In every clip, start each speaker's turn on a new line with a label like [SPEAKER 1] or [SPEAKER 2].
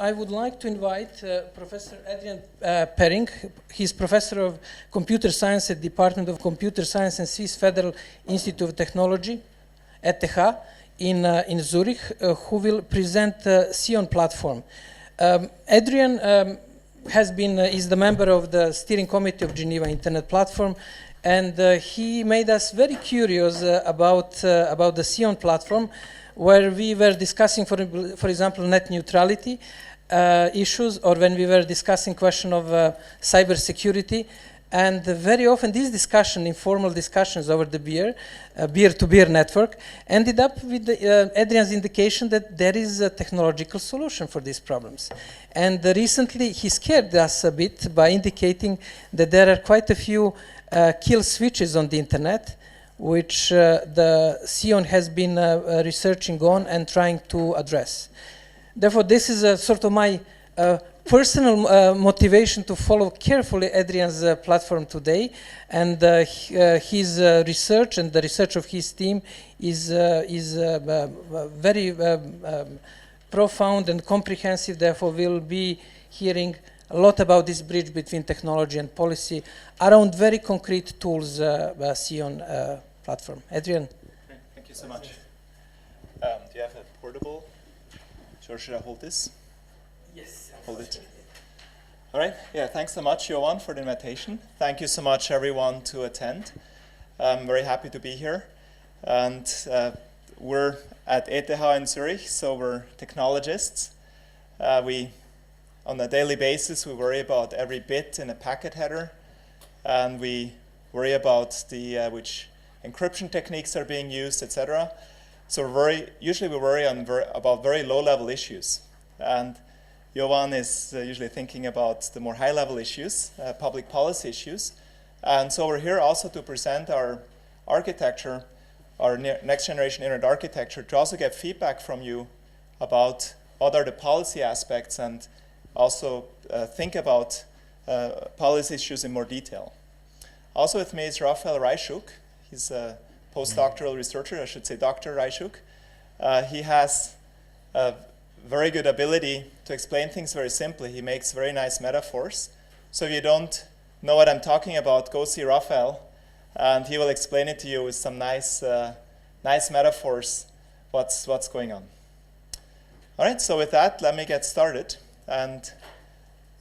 [SPEAKER 1] I would like to invite Professor Adrian Perrig. He's Professor of Computer Science at Department of Computer Science and Swiss Federal Institute of Technology, ETH, in Zurich, who will present the Sion platform. Adrian is the member of the steering committee of Geneva Internet Platform, and he made us very curious about the Sion platform, where we were discussing, for example, net neutrality issues, or when we were discussing question of cyber security. And very often these discussions, informal discussions over the beer-to-beer network, ended up with Adrian's indication that there is a technological solution for these problems. And recently he scared us a bit by indicating that there are quite a few kill switches on the internet, which the Sion has been researching on and trying to address. Therefore, this is sort of my personal motivation to follow carefully Adrian's platform today, and his research and the research of his team is very profound and comprehensive. Therefore, we'll be hearing a lot about this bridge between technology and policy around very concrete tools, Sion platform. Adrian.
[SPEAKER 2] Great. Thank you so much. Do you have a portable? Or should I hold this?
[SPEAKER 1] Yes.
[SPEAKER 2] Hold it. All right. Yeah, thanks so much, Johan, for the invitation. Thank you so much, everyone, to attend. I'm very happy to be here. And we're at ETH in Zurich, so we're technologists. On a daily basis, we worry about every bit in a packet header, and we worry about which encryption techniques are being used, etc. So usually we worry about very low-level issues. And Johan is usually thinking about the more high-level issues, public policy issues. And so we're here also to present our architecture, our next-generation internet architecture, to also get feedback from you about what are the policy aspects, and also think about policy issues in more detail. Also with me is Raphael Reischuk. He's a postdoctoral researcher, I should say Dr. Reischuk. He has a very good ability to explain things very simply. He makes very nice metaphors. So if you don't know what I'm talking about, go see Raphael, and he will explain it to you with some nice metaphors, what's going on. All right, so with that, let me get started, and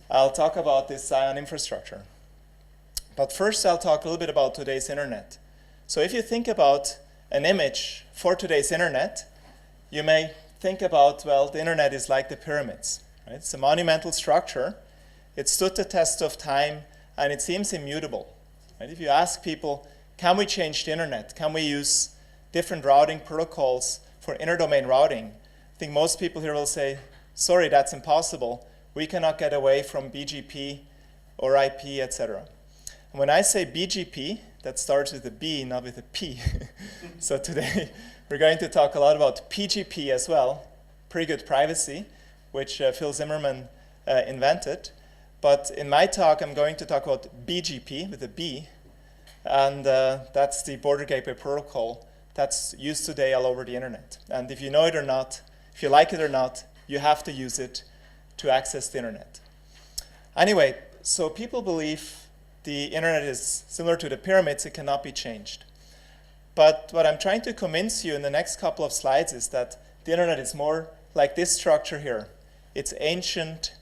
[SPEAKER 2] I'll talk about this Sion infrastructure. But first, I'll talk a little bit about today's internet. So if you think about an image for today's internet, you may think about, well, the internet is like the pyramids. Right? It's a monumental structure. It stood the test of time, and it seems immutable. Right? If you ask people, can we change the internet? Can we use different routing protocols for interdomain routing? I think most people here will say, sorry, that's impossible. We cannot get away from BGP or IP, etc. And when I say BGP, that starts with a B, not with a P. So today, we're going to talk a lot about PGP as well, pretty good privacy, which Phil Zimmerman invented. But in my talk, I'm going to talk about BGP with a B, and that's the Border Gateway Protocol that's used today all over the internet. And if you know it or not, if you like it or not, you have to use it to access the internet. Anyway, so people believe the internet is similar to the pyramids, it cannot be changed. But what I'm trying to convince you in the next couple of slides is that the internet is more like this structure here. It's ancient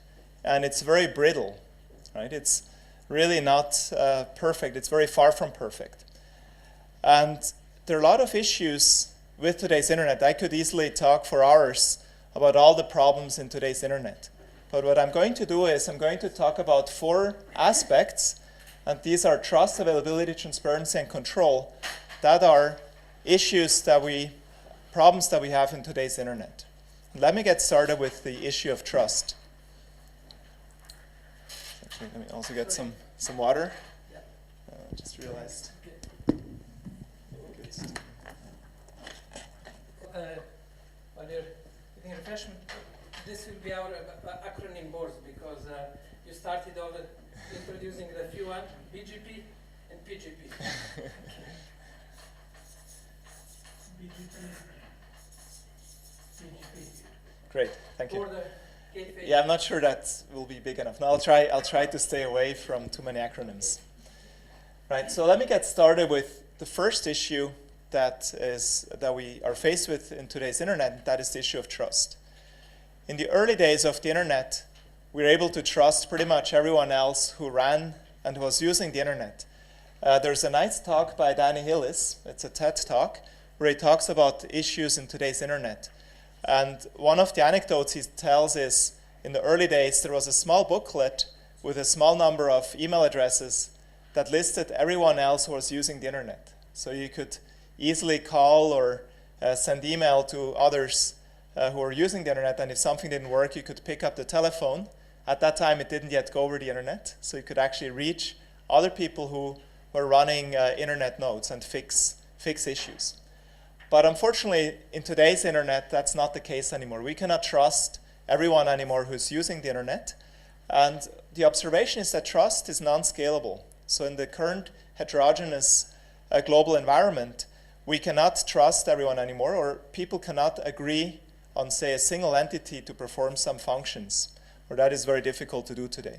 [SPEAKER 2] and it's very brittle, right? It's really not perfect. It's very far from perfect. And there are a lot of issues with today's internet. I could easily talk for hours about all the problems in today's internet. But what I'm going to do is I'm going to talk about 4 aspects, and these are trust, availability, transparency, and control. That are problems that we have in today's internet. Let me get started with the issue of trust. Actually, let me also get some water. Just realized.
[SPEAKER 1] While you're getting refreshment, this will be our acronym boards, because you started introducing the few one, BGP and PGP.
[SPEAKER 2] Great, thank you. Yeah, I'm not sure that will be big enough. No, I'll try to stay away from too many acronyms. Right, so let me get started with the first issue that we are faced with in today's internet, and that is the issue of trust. In the early days of the internet, we were able to trust pretty much everyone else who ran and was using the internet. There's a nice talk by Danny Hillis, it's a TED talk, where he talks about issues in today's internet. And one of the anecdotes he tells is, in the early days, there was a small booklet with a small number of email addresses that listed everyone else who was using the internet. So you could easily call or send email to others who were using the internet, and if something didn't work, you could pick up the telephone. At that time, it didn't yet go over the internet, so you could actually reach other people who were running internet nodes and fix issues. But unfortunately, in today's internet, that's not the case anymore. We cannot trust everyone anymore who's using the internet. And the observation is that trust is non-scalable. So in the current heterogeneous global environment, we cannot trust everyone anymore, or people cannot agree on, say, a single entity to perform some functions, or that is very difficult to do today.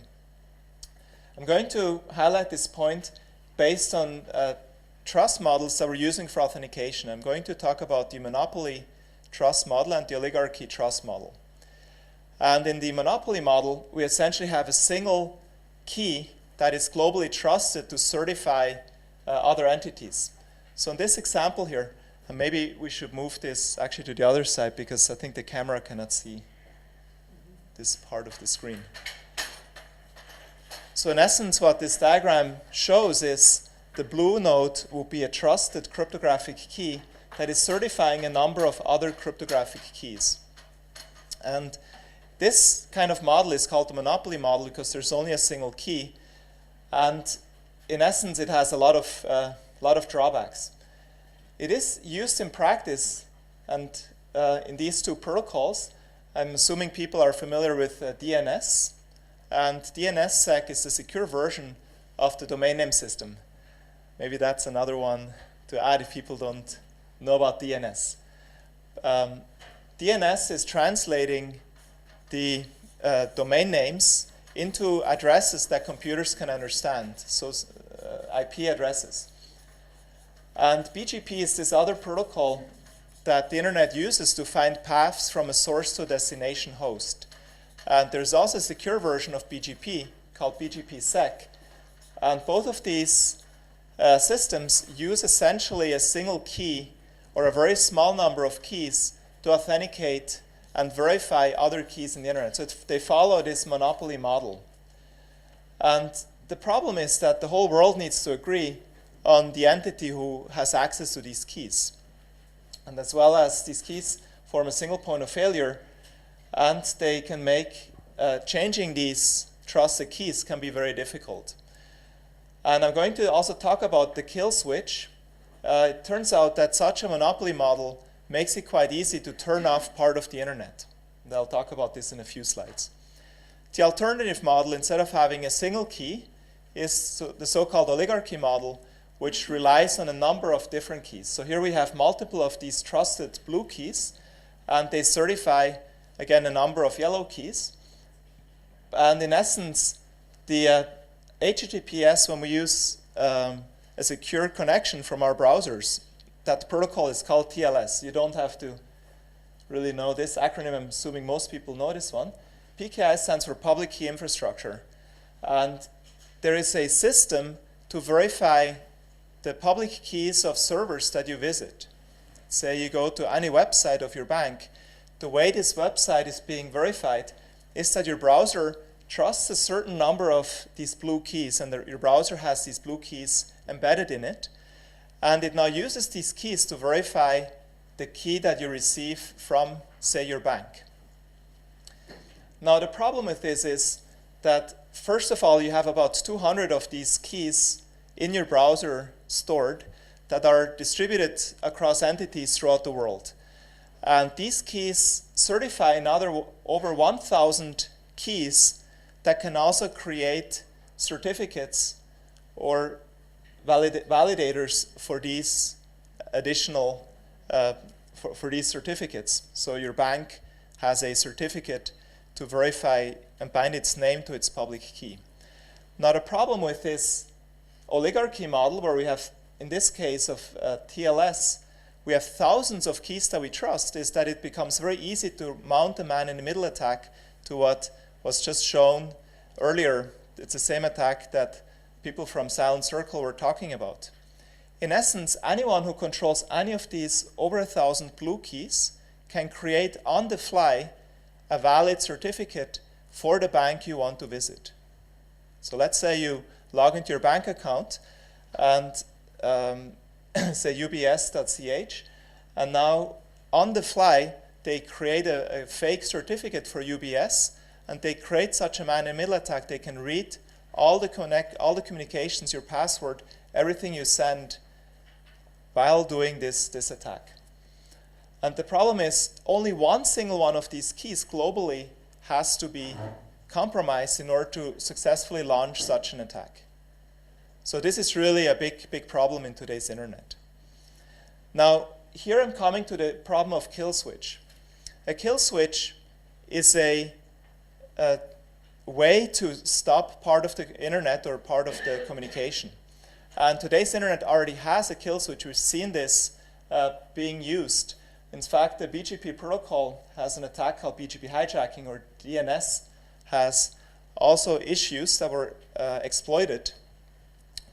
[SPEAKER 2] I'm going to highlight this point based on trust models that we're using for authentication. I'm going to talk about the monopoly trust model and the oligarchy trust model. And in the monopoly model, we essentially have a single key that is globally trusted to certify other entities. So in this example here, and maybe we should move this actually to the other side because I think the camera cannot see this part of the screen. So in essence, what this diagram shows is the blue node will be a trusted cryptographic key that is certifying a number of other cryptographic keys. And this kind of model is called the monopoly model because there's only a single key. And in essence, it has a lot of drawbacks. It is used in practice, and in these two protocols, I'm assuming people are familiar with DNS. And DNSSEC is the secure version of the domain name system. Maybe that's another one to add if people don't know about DNS. DNS is translating the domain names into addresses that computers can understand, so IP addresses. And BGP is this other protocol that the internet uses to find paths from a source to a destination host. And there's also a secure version of BGP called BGP-SEC. And both of these systems use essentially a single key or a very small number of keys to authenticate and verify other keys in the internet. So they follow this monopoly model. And the problem is that the whole world needs to agree on the entity who has access to these keys. And as well as these keys form a single point of failure, and they can make changing these trusted keys can be very difficult. And I'm going to also talk about the kill switch. It turns out that such a monopoly model makes it quite easy to turn off part of the internet. And I'll talk about this in a few slides. The alternative model, instead of having a single key, is the so-called oligarchy model, which relies on a number of different keys. So here we have multiple of these trusted blue keys, and they certify, again, a number of yellow keys. And in essence, the HTTPS, when we use a secure connection from our browsers, that protocol is called TLS. You don't have to really know this acronym. I'm assuming most people know this one. PKI stands for Public Key Infrastructure. And there is a system to verify the public keys of servers that you visit. Say you go to any website of your bank, the way this website is being verified is that your browser trusts a certain number of these blue keys, and your browser has these blue keys embedded in it, and it now uses these keys to verify the key that you receive from, say, your bank. Now, the problem with this is that, first of all, you have about 200 of these keys in your browser stored that are distributed across entities throughout the world. And these keys certify another over 1,000 keys that can also create certificates or validators for these additional, for these certificates. So your bank has a certificate to verify and bind its name to its public key. Now, the problem with this oligarchy model, where we have, in this case of TLS, we have thousands of keys that we trust, is that it becomes very easy to mount a man-in-the-middle attack to what was just shown earlier. It's the same attack that people from Silent Circle were talking about. In essence, anyone who controls any of these over 1,000 blue keys can create on the fly a valid certificate for the bank you want to visit. So let's say you log into your bank account and say ubs.ch, and now on the fly they create a fake certificate for UBS, and they create such a man-in-the-middle attack. They can read all the communications, your password, everything you send while doing this attack. And the problem is only one single one of these keys globally has to be compromised in order to successfully launch such an attack. So this is really a big problem in today's internet. Now, here I'm coming to the problem of kill switch. A kill switch is a way to stop part of the internet or part of the communication. And today's internet already has a kill switch. We've seen this being used. In fact, the BGP protocol has an attack called BGP hijacking, or DNS has also issues that were exploited,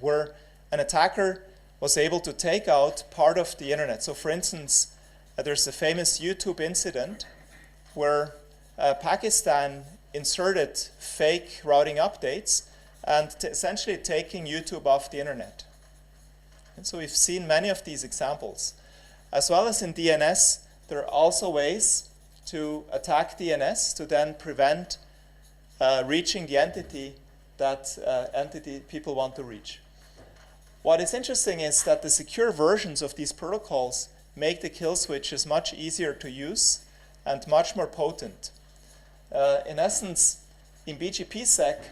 [SPEAKER 2] where an attacker was able to take out part of the internet. So for instance, there's a famous YouTube incident where Pakistan inserted fake routing updates and essentially taking YouTube off the internet. And so we've seen many of these examples. As well as in DNS, there are also ways to attack DNS to then prevent reaching the entity that people want to reach. What is interesting is that the secure versions of these protocols make the kill switches much easier to use and much more potent. In essence, in BGPsec,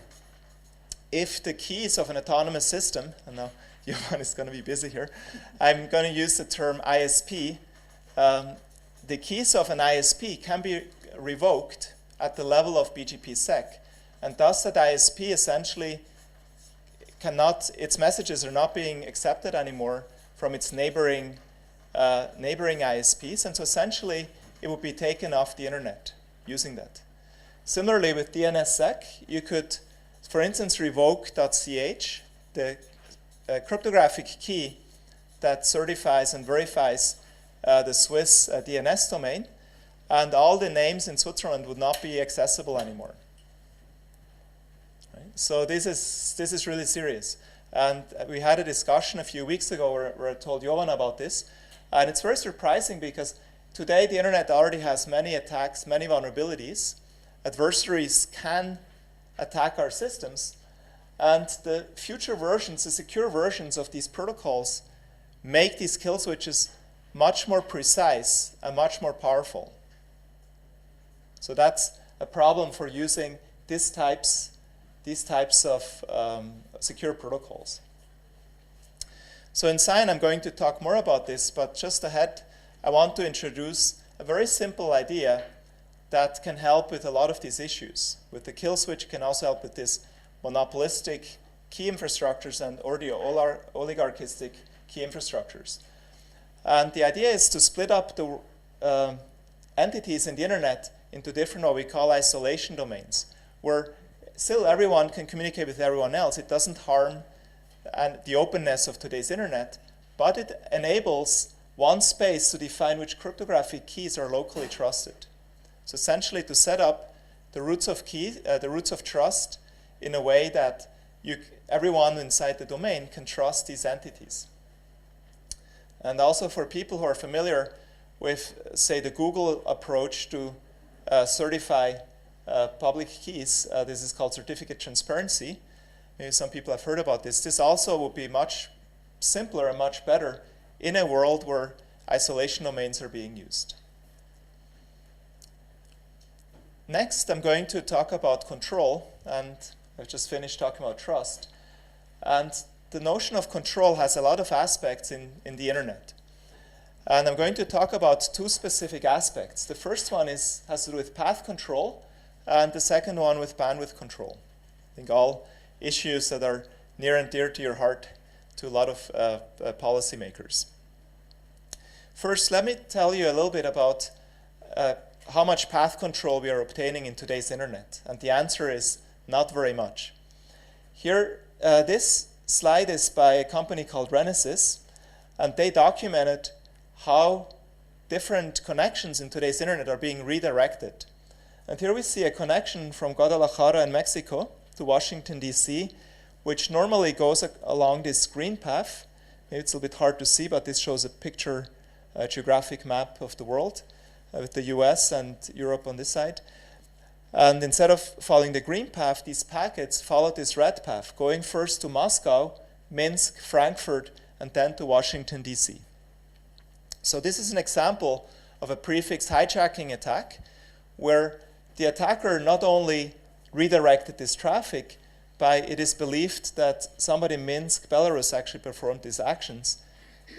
[SPEAKER 2] if the keys of an autonomous system, and now Johan is going to be busy here, I'm going to use the term ISP. The keys of an ISP can be revoked at the level of BGPsec, and thus that ISP essentially its messages are not being accepted anymore from its neighboring ISPs, and so essentially it would be taken off the internet using that. Similarly, with DNSSEC, you could, for instance, revoke .ch, the cryptographic key that certifies and verifies the Swiss DNS domain, and all the names in Switzerland would not be accessible anymore. Right? So this is really serious. And we had a discussion a few weeks ago where I told Johan about this, and it's very surprising because today the internet already has many attacks, many vulnerabilities. Adversaries can attack our systems, and the future versions, the secure versions of these protocols make these kill switches much more precise and much more powerful. So that's a problem for using these types of secure protocols. So in Sign, I'm going to talk more about this, but just ahead, I want to introduce a very simple idea that can help with a lot of these issues. With the kill switch, it can also help with this monopolistic key infrastructures or the oligarchistic key infrastructures. And the idea is to split up the entities in the internet into different what we call isolation domains, where still everyone can communicate with everyone else. It doesn't harm the openness of today's internet, but it enables one space to define which cryptographic keys are locally trusted. So essentially to set up the roots of trust in a way that everyone inside the domain can trust these entities. And also for people who are familiar with, say, the Google approach to certify public keys, this is called certificate transparency. Maybe some people have heard about this. This also would be much simpler and much better in a world where isolation domains are being used. Next, I'm going to talk about control, and I've just finished talking about trust. And the notion of control has a lot of aspects in the internet. And I'm going to talk about two specific aspects. The first one has to do with path control, and the second one with bandwidth control. I think all issues that are near and dear to your heart to a lot of policymakers. First, let me tell you a little bit about how much path control we are obtaining in today's internet. And the answer is not very much. Here, this slide is by a company called Renesys, and they documented how different connections in today's internet are being redirected. And here we see a connection from Guadalajara in Mexico to Washington, D.C., which normally goes along this green path. Maybe it's a little bit hard to see, but this shows a picture, a geographic map of the world with the US and Europe on this side. And instead of following the green path, these packets follow this red path, going first to Moscow, Minsk, Frankfurt, and then to Washington, D.C. So this is an example of a prefix hijacking attack where the attacker not only redirected this traffic, but it is believed that somebody in Minsk, Belarus actually performed these actions,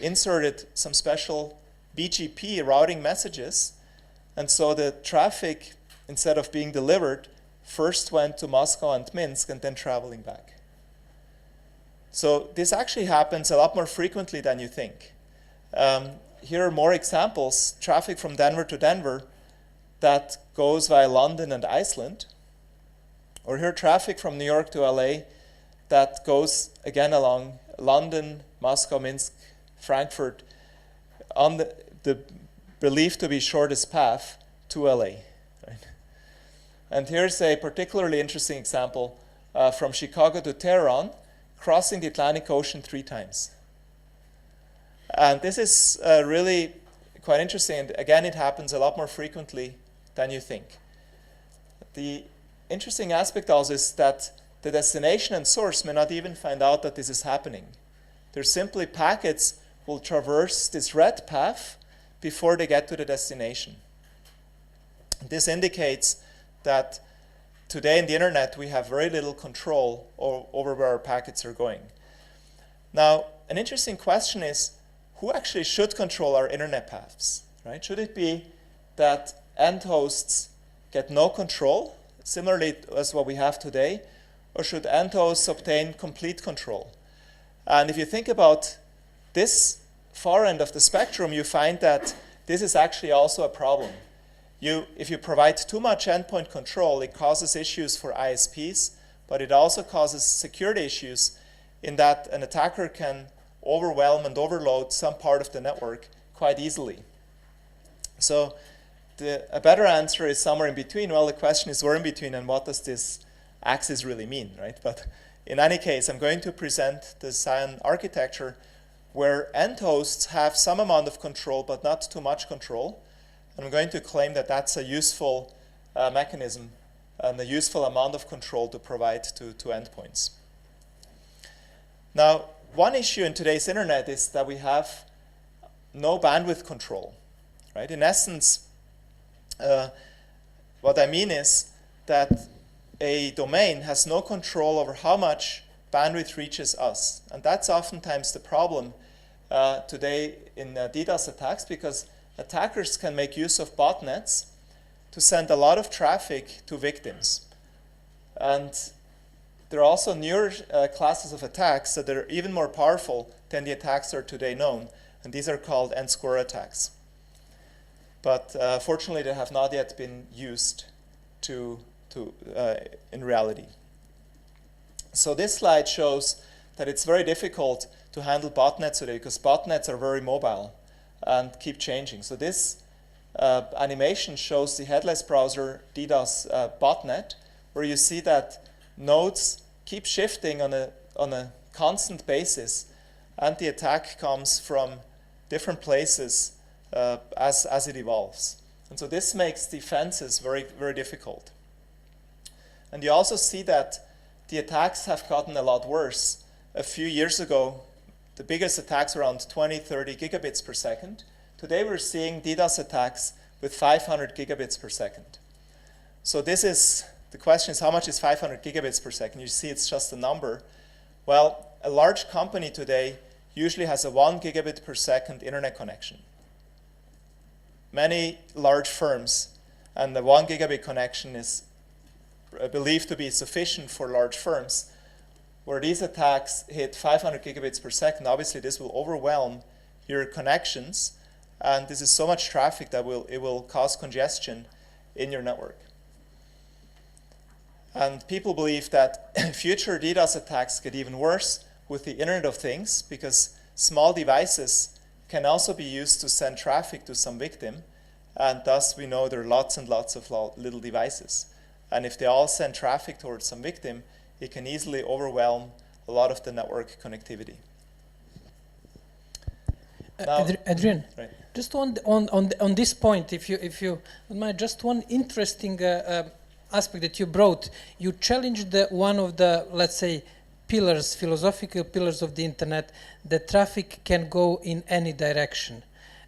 [SPEAKER 2] inserted some special BGP routing messages, and so the traffic, instead of being delivered, first went to Moscow and Minsk and then traveling back. So this actually happens a lot more frequently than you think. Here are more examples. Traffic from Denver to Denver that goes via London and Iceland. Or here traffic from New York to LA that goes again along London, Moscow, Minsk, Frankfurt, on the believed to be shortest path to LA. Right? And here's a particularly interesting example from Chicago to Tehran, crossing the Atlantic Ocean 3 times. And this is really quite interesting. And again, it happens a lot more frequently than you think. The interesting aspect also is that the destination and source may not even find out that this is happening. There's simply packets will traverse this red path before they get to the destination. This indicates that today in the internet we have very little control over where our packets are going. Now, an interesting question is, who actually should control our internet paths? Right? Should it be that end hosts get no control, similarly as what we have today, or should end hosts obtain complete control? And if you think about this far end of the spectrum, you find that this is actually also a problem. If you provide too much endpoint control, it causes issues for ISPs, but it also causes security issues in that an attacker can overwhelm and overload some part of the network quite easily. So a better answer is somewhere in between. Well, the question is where in between and what does this axis really mean, right? But in any case, I'm going to present the Cyan architecture where end hosts have some amount of control but not too much control. And I'm going to claim that that's a useful mechanism and a useful amount of control to provide to endpoints. Now, one issue in today's internet is that we have no bandwidth control, right? In essence, what I mean is that a domain has no control over how much bandwidth reaches us. And that's oftentimes the problem today in DDoS attacks, because attackers can make use of botnets to send a lot of traffic to victims. And there are also newer classes of attacks that are even more powerful than the attacks that are today known, and these are called end-square attacks. But fortunately, they have not yet been used in reality. So this slide shows that it's very difficult to handle botnets today because botnets are very mobile and keep changing. So this animation shows the headless browser DDoS botnet, where you see that nodes keep shifting on a constant basis, and the attack comes from different places as it evolves. And so this makes defenses very, very difficult. And you also see that the attacks have gotten a lot worse. A few years ago, the biggest attacks were around 20, 30 gigabits per second. Today we're seeing DDoS attacks with 500 gigabits per second. So the question is, how much is 500 gigabits per second? You see it's just a number. Well, a large company today usually has a 1 gigabit per second internet connection. Many large firms, and the 1 gigabit connection is believed to be sufficient for large firms, where these attacks hit 500 gigabits per second, obviously this will overwhelm your connections, and this is so much traffic that it will cause congestion in your network. And people believe that future DDoS attacks get even worse with the Internet of Things, because small devices can also be used to send traffic to some victim, and thus we know there are lots and lots of little devices. And if they all send traffic towards some victim, it can easily overwhelm a lot of the network connectivity. Now,
[SPEAKER 1] Adrian,
[SPEAKER 2] right.
[SPEAKER 1] just on this point, if you don't mind, just one interesting aspect that you brought. You challenged one of the, let's say, pillars, philosophical pillars of the internet, that traffic can go in any direction.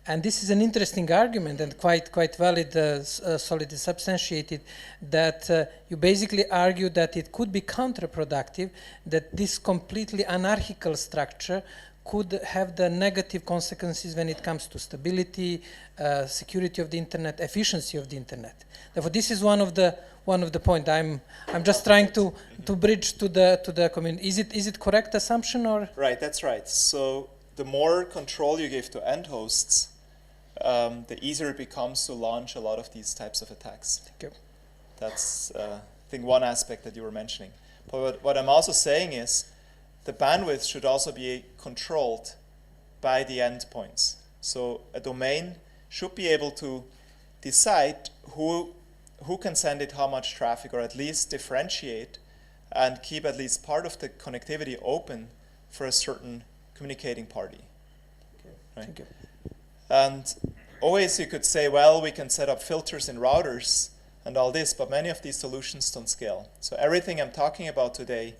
[SPEAKER 1] And this is an interesting argument and quite valid, solidly substantiated, that you basically argue that it could be counterproductive, that this completely anarchical structure could have the negative consequences when it comes to stability, security of the internet, efficiency of the internet. Therefore, this is one of the points. I'm just trying to bridge to the community. Is it correct assumption, or?
[SPEAKER 2] Right, that's right. So the more control you give to end hosts, the easier it becomes to launch a lot of these types of attacks.
[SPEAKER 1] Thank you.
[SPEAKER 2] That's, I think, one aspect that you were mentioning. But what I'm also saying is the bandwidth should also be controlled by the endpoints. So a domain should be able to decide who can send it how much traffic, or at least differentiate and keep at least part of the connectivity open for a certain communicating party.
[SPEAKER 1] Okay.
[SPEAKER 2] Right?
[SPEAKER 1] Thank you.
[SPEAKER 2] And always you could say, well, we can set up filters in routers and all this, but many of these solutions don't scale. So everything I'm talking about today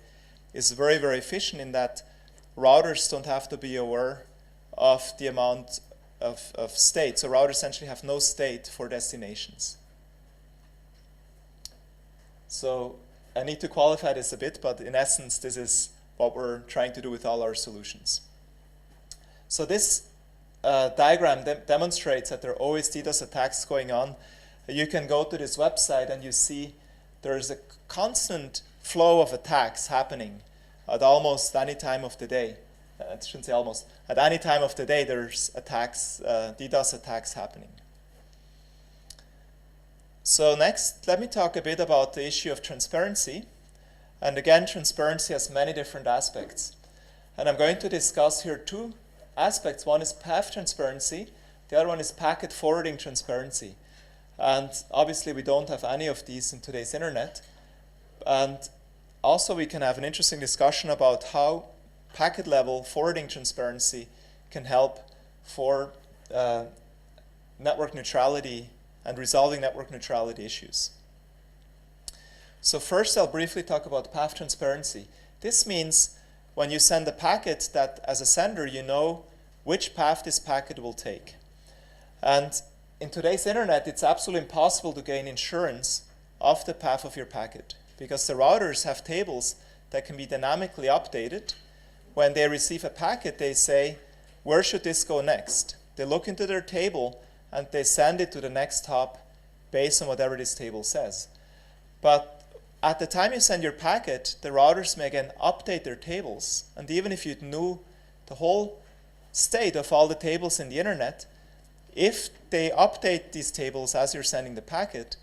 [SPEAKER 2] is very, very efficient in that routers don't have to be aware of the amount of state. So routers essentially have no state for destinations. So I need to qualify this a bit, but in essence, this is what we're trying to do with all our solutions. So this diagram demonstrates that there are always DDoS attacks going on. You can go to this website and you see there's a constant flow of attacks happening at almost any time of the day. I shouldn't say almost. At any time of the day, there's attacks, DDoS attacks happening. So next, let me talk a bit about the issue of transparency. And again, transparency has many different aspects. And I'm going to discuss here two aspects. One is path transparency. The other one is packet forwarding transparency. And obviously, we don't have any of these in today's internet. And also, we can have an interesting discussion about how packet level forwarding transparency can help for network neutrality and resolving network neutrality issues. So first, I'll briefly talk about path transparency. This means when you send a packet that, as a sender, you know which path this packet will take. And in today's internet, it's absolutely impossible to gain insurance of the path of your packet, because the routers have tables that can be dynamically updated. When they receive a packet, they say, where should this go next? They look into their table and they send it to the next hop based on whatever this table says. But at the time you send your packet, the routers may again update their tables. And even if you knew the whole state of all the tables in the internet, if they update these tables as you're sending the packet,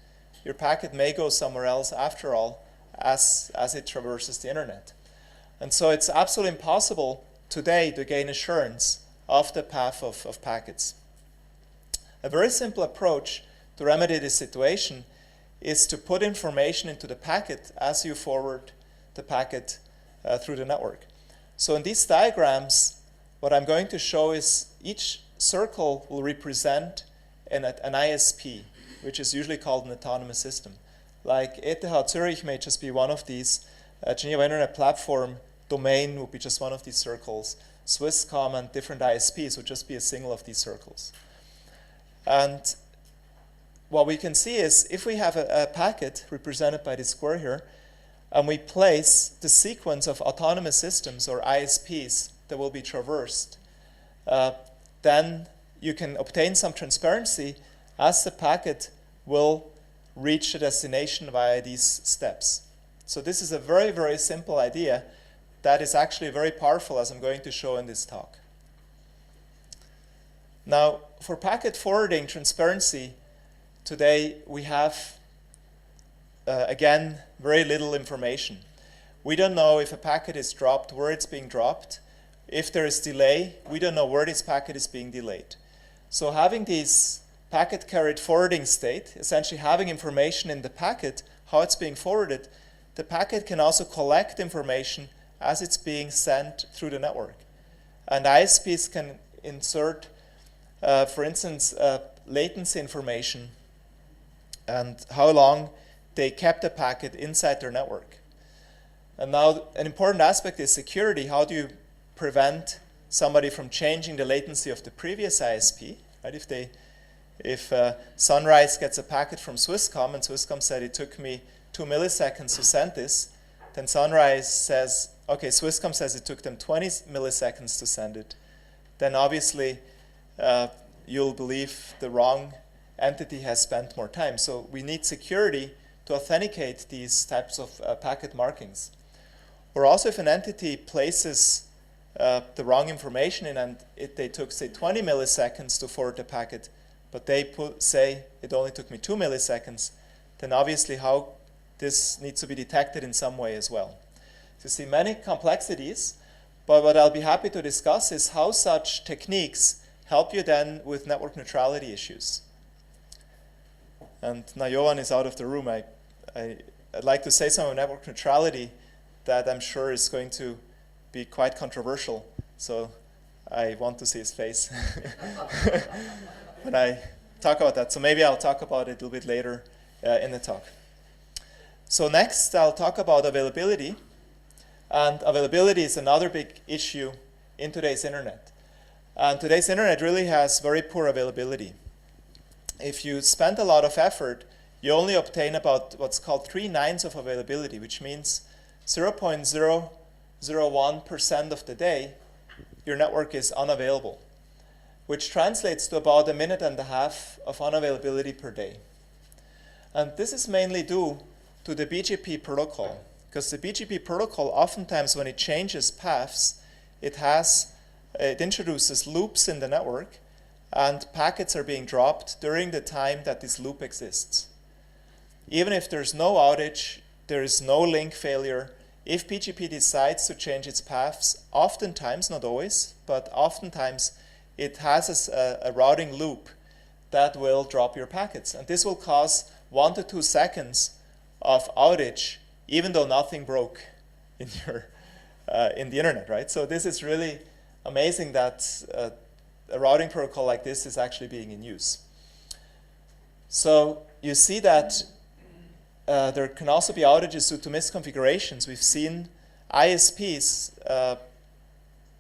[SPEAKER 2] your packet may go somewhere else after all as it traverses the internet. And so it's absolutely impossible today to gain assurance of the path of packets. A very simple approach to remedy this situation is to put information into the packet as you forward the packet through the network. So in these diagrams, what I'm going to show is each circle will represent an ISP, which is usually called an autonomous system. Like ETH Zurich may just be one of these. Geneva Internet Platform domain would be just one of these circles. Swisscom and different ISPs would just be a single of these circles. And what we can see is if we have a packet represented by this square here, and we place the sequence of autonomous systems or ISPs that will be traversed, then you can obtain some transparency as the packet will reach the destination via these steps. So this is a very, very simple idea that is actually very powerful, as I'm going to show in this talk. Now, for packet forwarding transparency, today we have, again, very little information. We don't know if a packet is dropped, where it's being dropped. If there is delay, we don't know where this packet is being delayed. So having these packet carried forwarding state, essentially having information in the packet, how it's being forwarded, the packet can also collect information as it's being sent through the network. And ISPs can insert, for instance, latency information and how long they kept the packet inside their network. And now an important aspect is security. How do you prevent somebody from changing the latency of the previous ISP? Right? If Sunrise gets a packet from Swisscom and Swisscom said it took me 2 milliseconds to send this, then Sunrise says, okay, Swisscom says it took them 20 milliseconds to send it, then obviously you'll believe the wrong entity has spent more time. So we need security to authenticate these types of packet markings. Or also if an entity places the wrong information in and they took, say, 20 milliseconds to forward the packet, but they say it only took me 2 milliseconds, then obviously how this needs to be detected in some way as well. So you see many complexities, but what I'll be happy to discuss is how such techniques help you then with network neutrality issues. And now Johan is out of the room. I'd like to say some of network neutrality that I'm sure is going to be quite controversial. So I want to see his face when I talk about that. So maybe I'll talk about it a little bit later in the talk. So next, I'll talk about availability. And availability is another big issue in today's internet. And today's internet really has very poor availability. If you spend a lot of effort, you only obtain about what's called 3/9 of availability, which means 0.001% of the day, your network is unavailable, which translates to about 1.5 minutes of unavailability per day. And this is mainly due to the BGP protocol, because the BGP protocol, oftentimes when it changes paths, it introduces loops in the network, and packets are being dropped during the time that this loop exists. Even if there's no outage, there is no link failure, if BGP decides to change its paths, oftentimes, not always, but oftentimes it has a routing loop that will drop your packets. And this will cause 1 to 2 seconds of outage, even though nothing broke in the internet, right? So this is really amazing that a routing protocol like this is actually being in use. So you see that there can also be outages due to misconfigurations. We've seen ISPs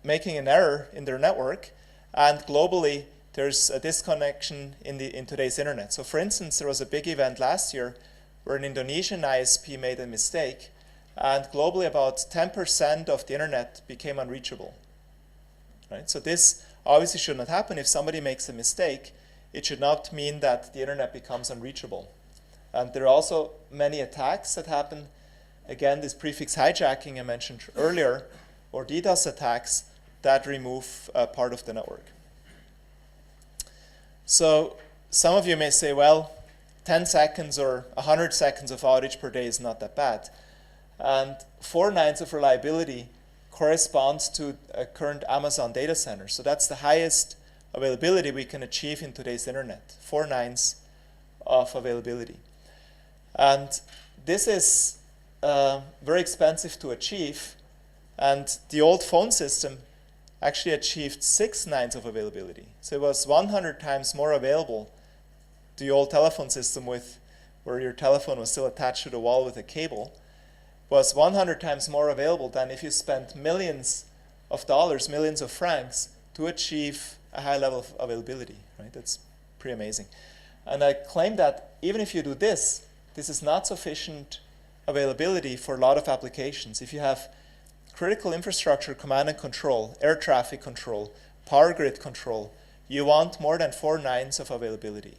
[SPEAKER 2] making an error in their network, and globally there's a disconnection in today's internet. So for instance, there was a big event last year where an Indonesian ISP made a mistake, and globally about 10% of the internet became unreachable. Right? So this obviously should not happen. If somebody makes a mistake, it should not mean that the internet becomes unreachable. And there are also many attacks that happen. Again, this prefix hijacking I mentioned earlier, or DDoS attacks that remove part of the network. So some of you may say, well, 10 seconds or 100 seconds of outage per day is not that bad. And 4/9 of reliability corresponds to a current Amazon data center. So that's the highest availability we can achieve in today's internet, 4/9 of availability. And this is very expensive to achieve. And the old phone system actually achieved 6/9 of availability. So it was 100 times more available. The old telephone system where your telephone was still attached to the wall with a cable was 100 times more available than if you spent millions of dollars, millions of francs to achieve a high level of availability. Right? That's pretty amazing. And I claim that even if you do this is not sufficient availability for a lot of applications. If you have critical infrastructure command and control, air traffic control, power grid control, you want more than 4/9 of availability.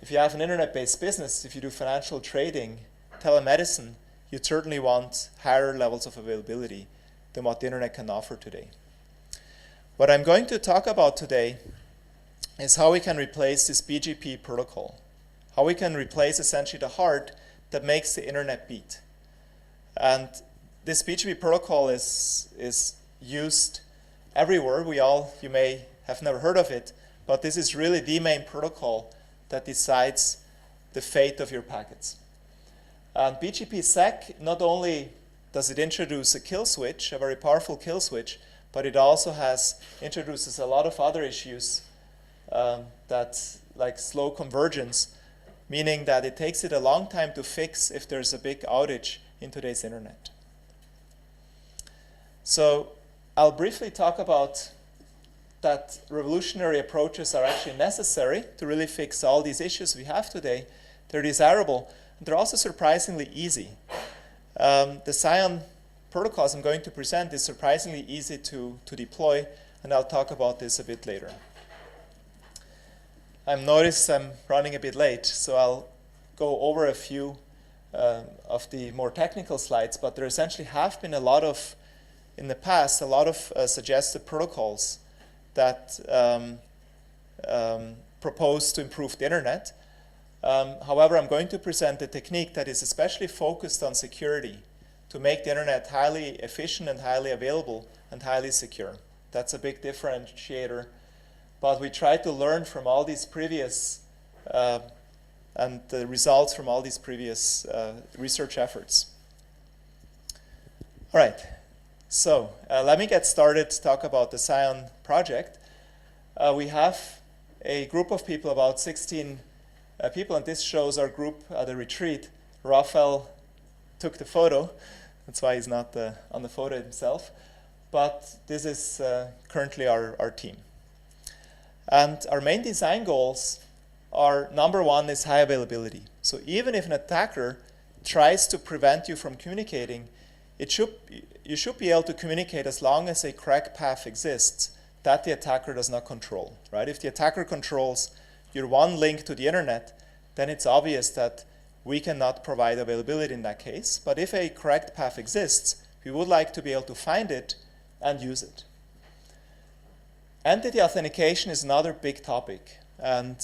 [SPEAKER 2] if you have an internet-based business, if you do financial trading, telemedicine, you certainly want higher levels of availability than what the internet can offer today. What I'm going to talk about today is how we can replace this BGP protocol, how we can replace essentially the heart that makes the internet beat. And this BGP protocol is used everywhere. You may have never heard of it, but this is really the main protocol that decides the fate of your packets. And BGP-SEC, not only does it introduce a kill switch, a very powerful kill switch, but it also introduces a lot of other issues like slow convergence, meaning that it takes it a long time to fix if there's a big outage in today's internet. So I'll briefly talk about that revolutionary approaches are actually necessary to really fix all these issues we have today. They're desirable, and they're also surprisingly easy. The Scion protocols I'm going to present is surprisingly easy to deploy, and I'll talk about this a bit later. I've noticed I'm running a bit late, so I'll go over a few of the more technical slides, but there essentially have been in the past, a lot of suggested protocols that propose to improve the internet. However, I'm going to present a technique that is especially focused on security to make the internet highly efficient and highly available and highly secure. That's a big differentiator. But we try to learn from all these previous and the results from all these previous research efforts. All right. So let me get started to talk about the Scion project. We have a group of people, about 16 people, and this shows our group at a retreat. Raphael took the photo. That's why he's not on the photo himself. But this is currently our team. And our main design goals are, number one is high availability. So even if an attacker tries to prevent you from communicating, you should be able to communicate as long as a crack path exists that the attacker does not control, right? If the attacker controls your one link to the internet, then it's obvious that we cannot provide availability in that case. But if a correct path exists, we would like to be able to find it and use it. Entity authentication is another big topic. And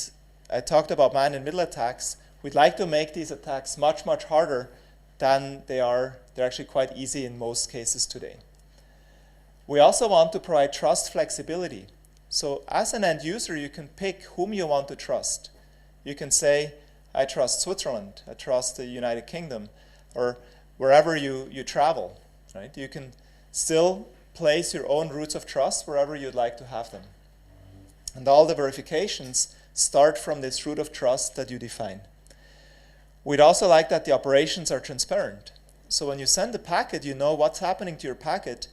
[SPEAKER 2] I talked about man-in-the-middle attacks. We'd like to make these attacks much, much harder than they are. They're actually quite easy in most cases today. We also want to provide trust flexibility. So as an end user, you can pick whom you want to trust. You can say, I trust Switzerland, I trust the United Kingdom, or wherever you travel, right? You can still place your own roots of trust wherever you'd like to have them. And all the verifications start from this root of trust that you define. We'd also like that the operations are transparent. So when you send a packet, you know what's happening to your packet,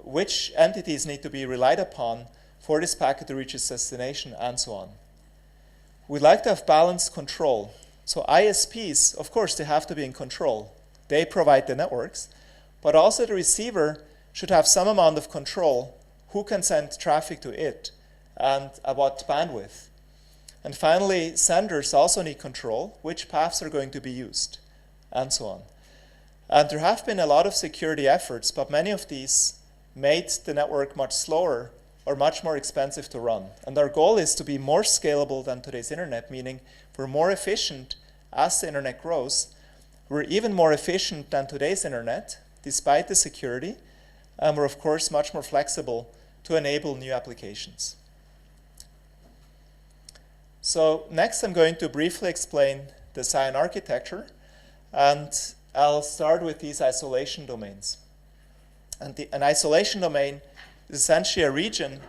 [SPEAKER 2] which entities need to be relied upon for this packet to reach its destination, and so on. We'd like to have balanced control. So ISPs, of course, they have to be in control. They provide the networks, but also the receiver should have some amount of control who can send traffic to it and at what bandwidth. And finally, senders also need control, which paths are going to be used, and so on. And there have been a lot of security efforts, but many of these made the network much slower or much more expensive to run. And our goal is to be more scalable than today's internet, meaning we're more efficient as the internet grows. We're even more efficient than today's internet, despite the security. And we're, of course, much more flexible to enable new applications. So next, I'm going to briefly explain the Scion architecture. And I'll start with these isolation domains. And an isolation domain is essentially a region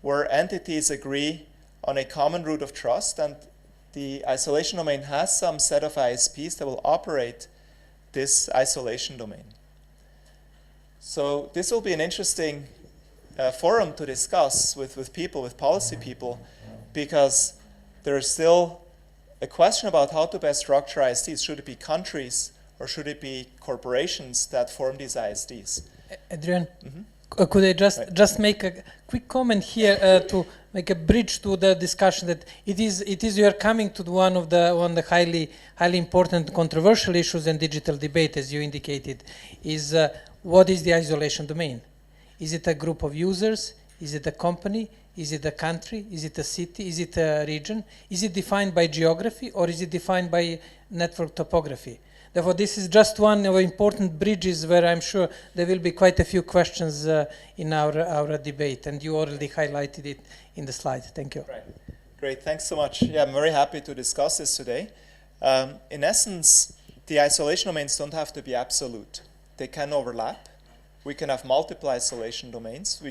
[SPEAKER 2] where entities agree on a common root of trust, and the isolation domain has some set of ISPs that will operate this isolation domain. So this will be an interesting forum to discuss with people, with policy people, because there is still a question about how to best structure ISDs. Should it be countries or should it be corporations that form these ISDs?
[SPEAKER 1] Adrian, Could I just make a quick comment here to make a bridge to the discussion that it is you are coming to one of the highly important controversial issues in digital debate, as you indicated, is what is the isolation domain? Is it a group of users? Is it a company? Is it a country? Is it a city? Is it a region? Is it defined by geography, or is it defined by network topography? Therefore, this is just one of the important bridges where I'm sure there will be quite a few questions in our debate, and you already highlighted it in the slide. Thank you.
[SPEAKER 2] Right. Great, thanks so much. Yeah, I'm very happy to discuss this today. In essence, the isolation domains don't have to be absolute. They can overlap. We can have multiple isolation domains.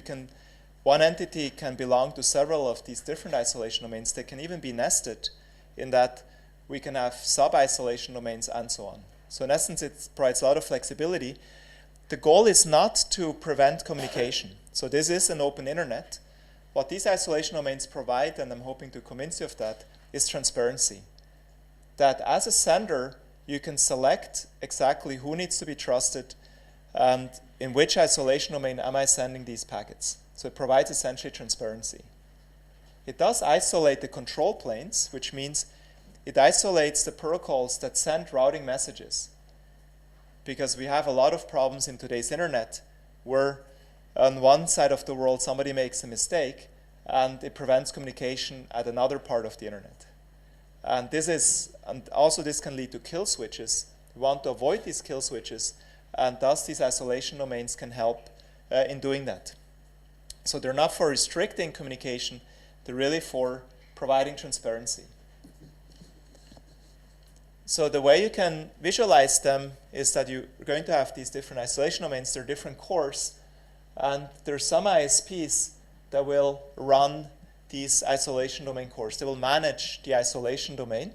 [SPEAKER 2] One entity can belong to several of these different isolation domains. They can even be nested in that we can have sub-isolation domains and so on. So in essence, it provides a lot of flexibility. The goal is not to prevent communication. So this is an open internet. What these isolation domains provide, and I'm hoping to convince you of that, is transparency. That as a sender, you can select exactly who needs to be trusted and in which isolation domain am I sending these packets. So it provides essentially transparency. It does isolate the control planes, which means it isolates the protocols that send routing messages, because we have a lot of problems in today's internet where on one side of the world somebody makes a mistake and it prevents communication at another part of the internet. And also this can lead to kill switches. We want to avoid these kill switches, and thus these isolation domains can help in doing that. So they're not for restricting communication, they're really for providing transparency. So the way you can visualize them is that you're going to have these different isolation domains. They're different cores, and there's some ISPs that will run these isolation domain cores. They will manage the isolation domain.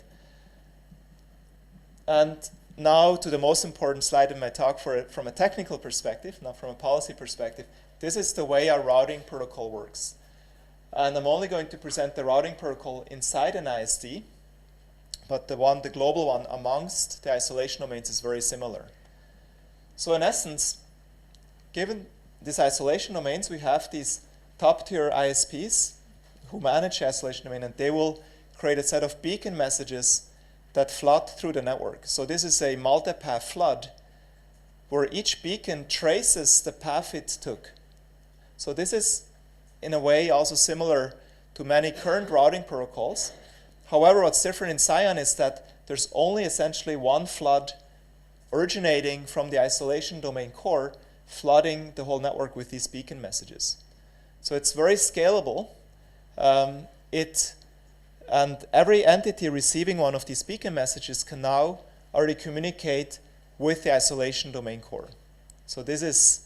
[SPEAKER 2] And now to the most important slide in my talk from a technical perspective, not from a policy perspective. This is the way our routing protocol works. And I'm only going to present the routing protocol inside an ISD. But the global one amongst the isolation domains is very similar. So in essence, given these isolation domains, we have these top-tier ISPs who manage the isolation domain, and they will create a set of beacon messages that flood through the network. So this is a multipath flood where each beacon traces the path it took. So this is, in a way, also similar to many current routing protocols. However, what's different in Cyan is that there's only essentially one flood originating from the isolation domain core, flooding the whole network with these beacon messages. So it's very scalable. And every entity receiving one of these beacon messages can now already communicate with the isolation domain core. So this is,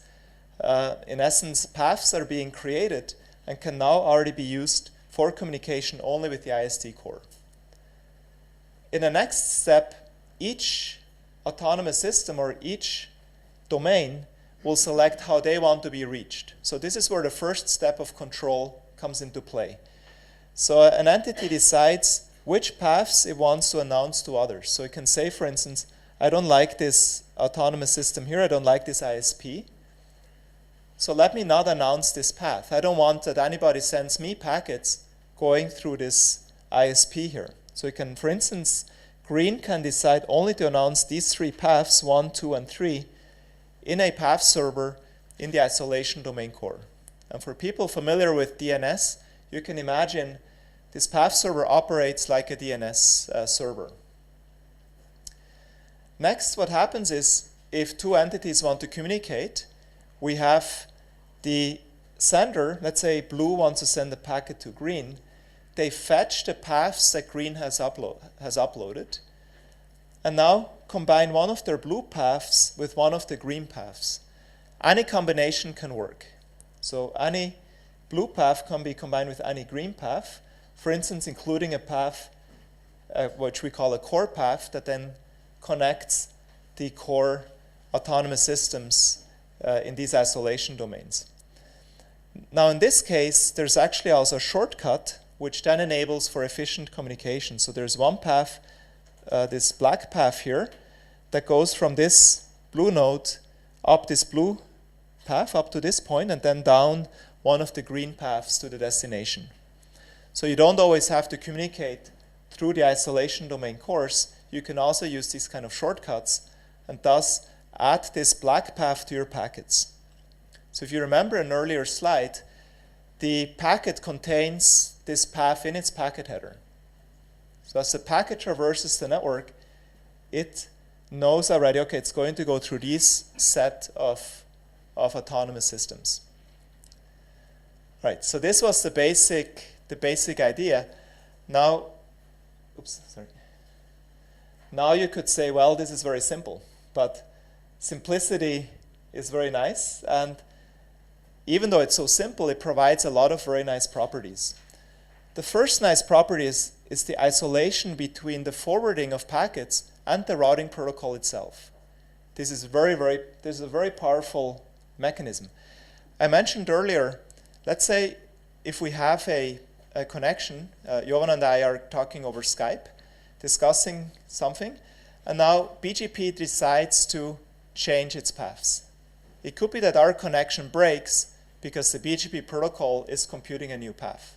[SPEAKER 2] in essence, paths that are being created and can now already be used for communication only with the ISD core. In the next step, each autonomous system or each domain will select how they want to be reached. So this is where the first step of control comes into play. So an entity decides which paths it wants to announce to others. So it can say, for instance, I don't like this autonomous system here, I don't like this ISP. So let me not announce this path. I don't want that anybody sends me packets going through this ISP here. So you can, for instance, green can decide only to announce these three paths, 1, 2, and 3, in a path server in the isolation domain core. And for people familiar with DNS, you can imagine this path server operates like a DNS server. Next, what happens is, if two entities want to communicate, we have the sender, let's say blue wants to send a packet to green, they fetch the paths that green has uploaded, and now combine one of their blue paths with one of the green paths. Any combination can work. So any blue path can be combined with any green path, for instance, including a path which we call a core path that then connects the core autonomous systems in these isolation domains. Now in this case, there's actually also a shortcut which then enables for efficient communication. So there's one path, this black path here, that goes from this blue node up this blue path up to this point and then down one of the green paths to the destination. So you don't always have to communicate through the isolation domain course. You can also use these kind of shortcuts and thus add this black path to your packets. So if you remember an earlier slide, the packet contains this path in its packet header. So as the packet traverses the network, it knows already, okay, it's going to go through this set of autonomous systems. Right, so this was the basic idea. Now, now you could say, well, this is very simple, but simplicity is very nice, and even though it's so simple, it provides a lot of very nice properties. The first nice property is the isolation between the forwarding of packets and the routing protocol itself. This is a very powerful mechanism. I mentioned earlier, let's say if we have a connection, Johan and I are talking over Skype, discussing something, and now BGP decides to change its paths. It could be that our connection breaks because the BGP protocol is computing a new path.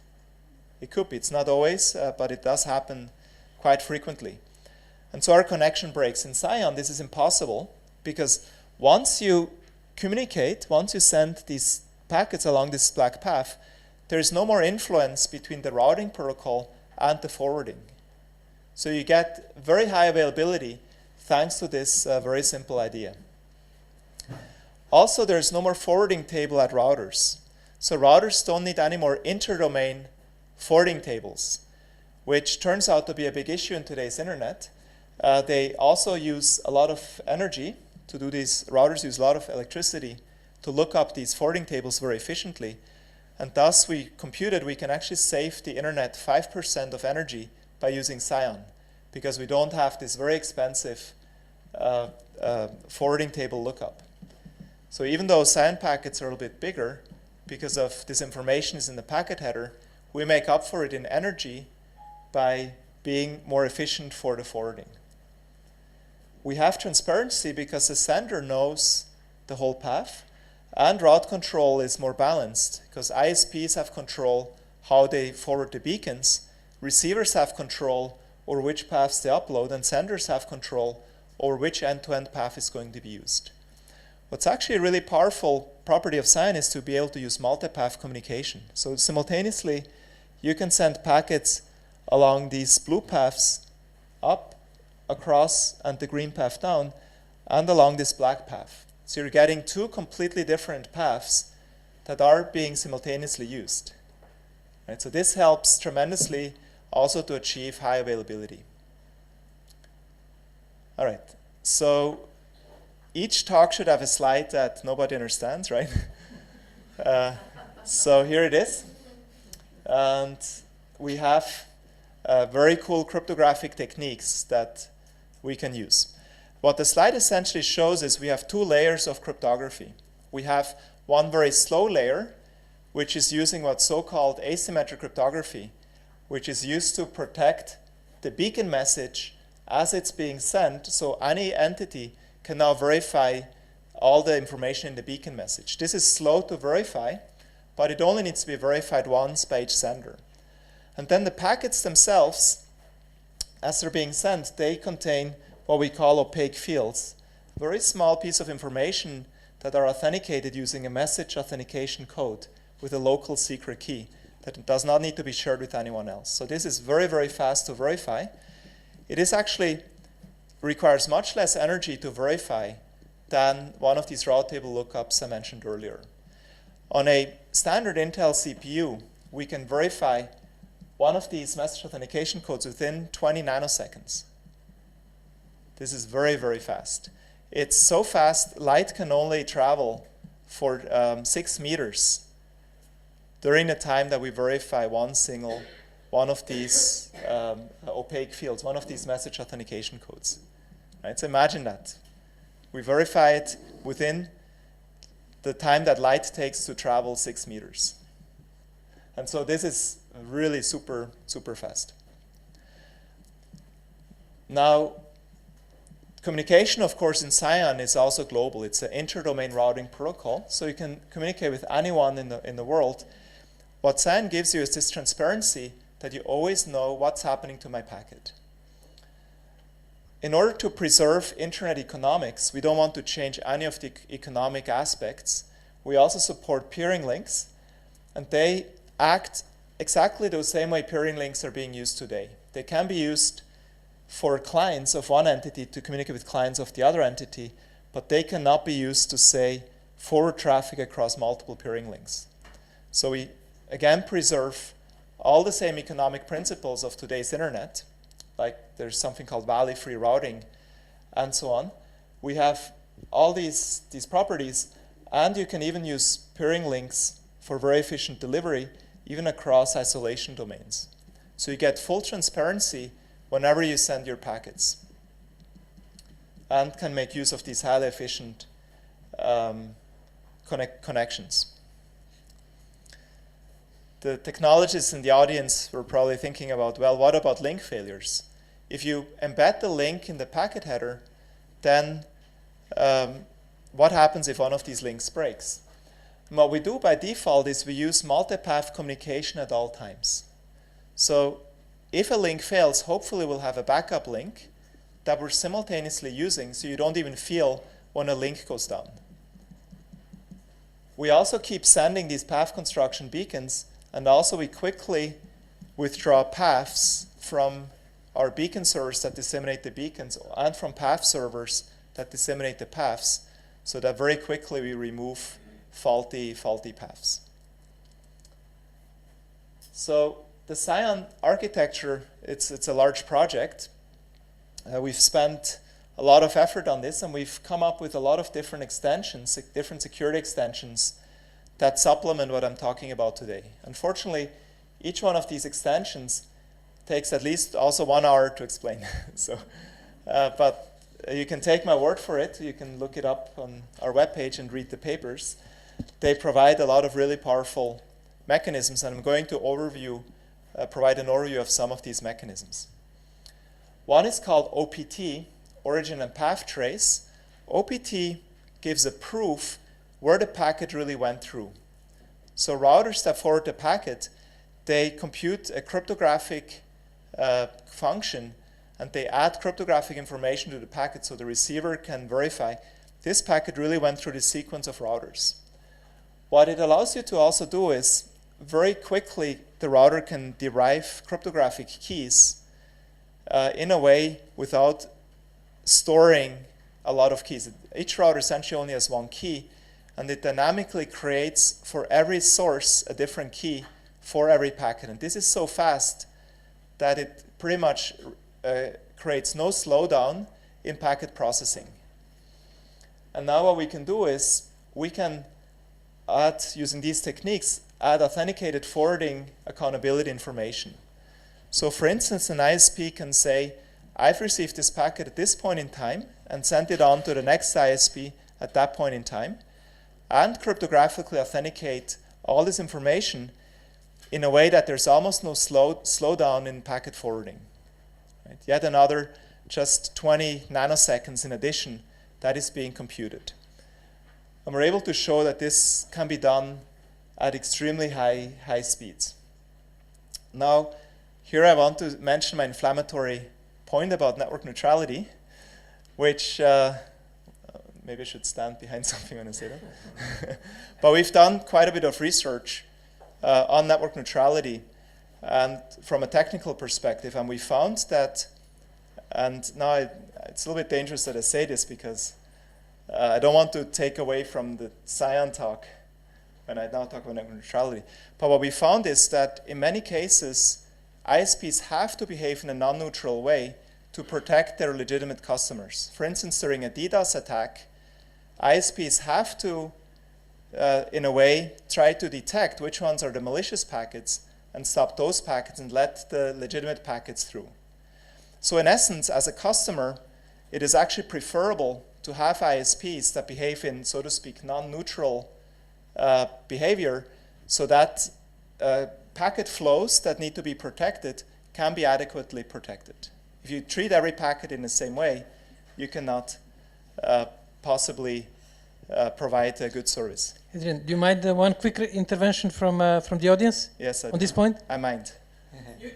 [SPEAKER 2] It could be, it's not always, but it does happen quite frequently. And so our connection breaks. In Scion, this is impossible because once you communicate, once you send these packets along this black path, there is no more influence between the routing protocol and the forwarding. So you get very high availability thanks to this very simple idea. Also, there's no more forwarding table at routers. So routers don't need any more interdomain forwarding tables, which turns out to be a big issue in today's internet. They also use a lot of energy to do these. Routers use a lot of electricity to look up these forwarding tables very efficiently. And thus, we computed we can actually save the internet 5% of energy by using Scion, because we don't have this very expensive forwarding table lookup. So even though Scion packets are a little bit bigger, because of this information is in the packet header, we make up for it in energy by being more efficient for the forwarding. We have transparency because the sender knows the whole path, and route control is more balanced because ISPs have control how they forward the beacons, receivers have control over which paths they upload, and senders have control over which end-to-end path is going to be used. What's actually a really powerful property of Scion is to be able to use multipath communication. So simultaneously, you can send packets along these blue paths up, across, and the green path down, and along this black path. So you're getting two completely different paths that are being simultaneously used. Right? So this helps tremendously also to achieve high availability. All right, so each talk should have a slide that nobody understands, right? So here it is. And we have very cool cryptographic techniques that we can use. What the slide essentially shows is we have two layers of cryptography. We have one very slow layer, which is using what's so-called asymmetric cryptography, which is used to protect the beacon message as it's being sent, so any entity can now verify all the information in the beacon message. This is slow to verify, but it only needs to be verified once by each sender. And then the packets themselves, as they're being sent, they contain what we call opaque fields, a very small piece of information that are authenticated using a message authentication code with a local secret key that does not need to be shared with anyone else. So this is very, very fast to verify. It is actually requires much less energy to verify than one of these route table lookups I mentioned earlier. On a standard Intel CPU, we can verify one of these message authentication codes within 20 nanoseconds. This is very, very fast. It's so fast, light can only travel for 6 meters during the time that we verify one of these opaque fields, one of these message authentication codes. Right? So imagine that. We verify it within the time that light takes to travel 6 meters. And so this is really super, super fast. Now, Communication, of course, in CYAN is also global. It's an inter-domain routing protocol, so you can communicate with anyone in the world. What CYAN gives you is this transparency that you always know what's happening to my packet. In order to preserve internet economics, we don't want to change any of the economic aspects. We also support peering links, and they act exactly the same way peering links are being used today. They can be used for clients of one entity to communicate with clients of the other entity, but they cannot be used to, say, forward traffic across multiple peering links. So we, again, preserve all the same economic principles of today's internet, like there's something called valley-free routing and so on. We have all these properties, and you can even use peering links for very efficient delivery, even across isolation domains. So you get full transparency whenever you send your packets, and can make use of these highly efficient connections. The technologists in the audience were probably thinking about, well, what about link failures? If you embed the link in the packet header, then what happens if one of these links breaks? And what we do by default is we use multipath communication at all times. So if a link fails, hopefully we'll have a backup link that we're simultaneously using, so you don't even feel when a link goes down. We also keep sending these path construction beacons, and also we quickly withdraw paths from our beacon servers that disseminate the beacons, and from path servers that disseminate the paths, so that very quickly we remove faulty paths. So the CYAN architecture, it's a large project. We've spent a lot of effort on this, and we've come up with a lot of different extensions, different security extensions that supplement what I'm talking about today. Unfortunately, each one of these extensions takes at least also 1 hour to explain. But you can take my word for it. You can look it up on our webpage and read the papers. They provide a lot of really powerful mechanisms, and I'm going to provide an overview of some of these mechanisms. One is called OPT, Origin and Path Trace. OPT gives a proof where the packet really went through. So routers that forward the packet, they compute a cryptographic function, and they add cryptographic information to the packet so the receiver can verify this packet really went through the sequence of routers. What it allows you to also do is very quickly the router can derive cryptographic keys in a way without storing a lot of keys. Each router essentially only has one key, and it dynamically creates for every source a different key for every packet. And this is so fast that it pretty much creates no slowdown in packet processing. And now what we can do is we can add, using these techniques, add authenticated forwarding accountability information. So for instance, an ISP can say, I've received this packet at this point in time and sent it on to the next ISP at that point in time, and cryptographically authenticate all this information in a way that there's almost no slowdown in packet forwarding. Right? Yet another just 20 nanoseconds in addition that is being computed. And we're able to show that this can be done at extremely high speeds. Now, here I want to mention my inflammatory point about network neutrality, which maybe I should stand behind something when I say that. But we've done quite a bit of research on network neutrality and from a technical perspective, and we found that, and now it's a little bit dangerous that I say this because I don't want to take away from the CYAN talk when I now talk about network neutrality. But what we found is that in many cases, ISPs have to behave in a non-neutral way to protect their legitimate customers. For instance, during a DDoS attack, ISPs have to, in a way, try to detect which ones are the malicious packets and stop those packets and let the legitimate packets through. So in essence, as a customer, it is actually preferable to have ISPs that behave in, so to speak, non-neutral behavior, so that packet flows that need to be protected can be adequately protected. If you treat every packet in the same way, you cannot possibly provide a good service.
[SPEAKER 1] Adrian, do you mind one quick intervention from the audience?
[SPEAKER 2] Yes,
[SPEAKER 1] on this point?
[SPEAKER 2] I mind.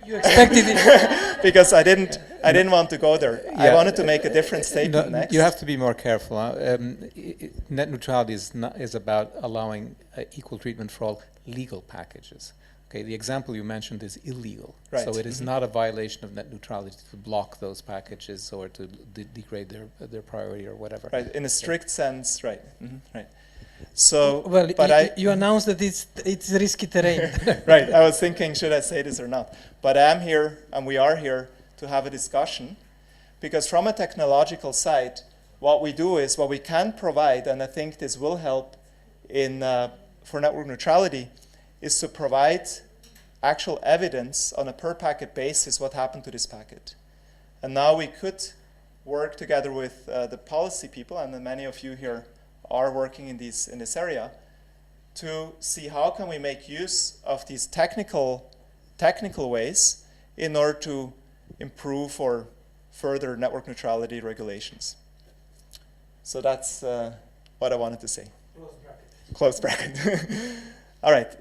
[SPEAKER 1] You expected it.
[SPEAKER 2] Because I didn't want to go there. Yeah. I wanted to make a different statement next.
[SPEAKER 3] You have to be more careful. Net neutrality is about allowing equal treatment for all legal packages. Okay, the example you mentioned is illegal. Right. So it is not a violation of net neutrality to block those packages or to degrade their priority or whatever.
[SPEAKER 2] Right, in a strict sense, right. Right. So,
[SPEAKER 1] well, but you announced that it's risky terrain.
[SPEAKER 2] Right, I was thinking, should I say this or not? But I am here, and we are here, to have a discussion, because from a technological side, what we do is, what we can provide, and I think this will help for network neutrality, is to provide actual evidence on a per-packet basis what happened to this packet. And now we could work together with the policy people, and many of you here are working in this area, to see how can we make use of these technical ways in order to improve or further network neutrality regulations. So that's what I wanted to say. Close bracket. All right.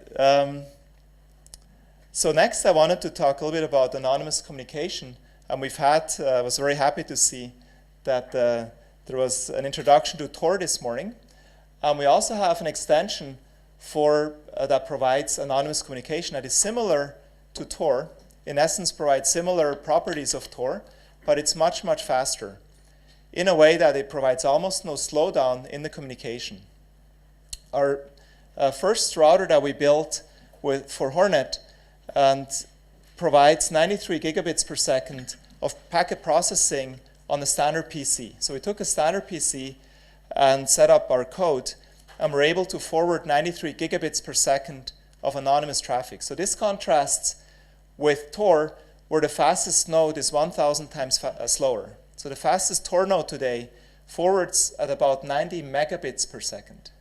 [SPEAKER 2] So next I wanted to talk a little bit about anonymous communication. And we've had, I was very happy to see that there was an introduction to Tor this morning. We also have an extension that provides anonymous communication that is similar to Tor. In essence, provides similar properties of Tor, but it's much, much faster in a way that it provides almost no slowdown in the communication. Our first router that we built for Hornet and provides 93 gigabits per second of packet processing on a standard PC. So we took a standard PC and set up our code, and we're able to forward 93 gigabits per second of anonymous traffic. So this contrasts with Tor, where the fastest node is 1,000 times slower. So the fastest Tor node today forwards at about 90 megabits per second.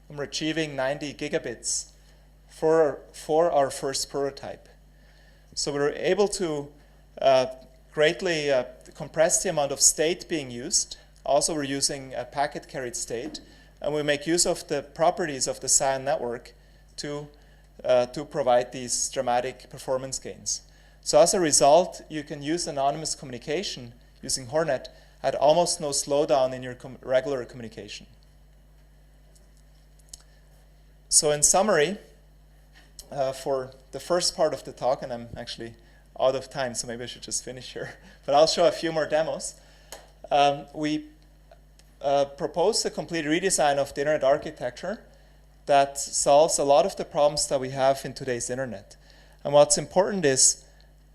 [SPEAKER 2] And we're achieving 90 gigabits for our first prototype. So we were able to greatly compress the amount of state being used. Also, we're using a packet carried state, and we make use of the properties of the SAN network to provide these dramatic performance gains. So as a result, you can use anonymous communication using Hornet at almost no slowdown in your regular communication. So in summary, for the first part of the talk, and I'm actually out of time, so maybe I should just finish here, but I'll show a few more demos. We proposed a complete redesign of the internet architecture that solves a lot of the problems that we have in today's internet. And what's important is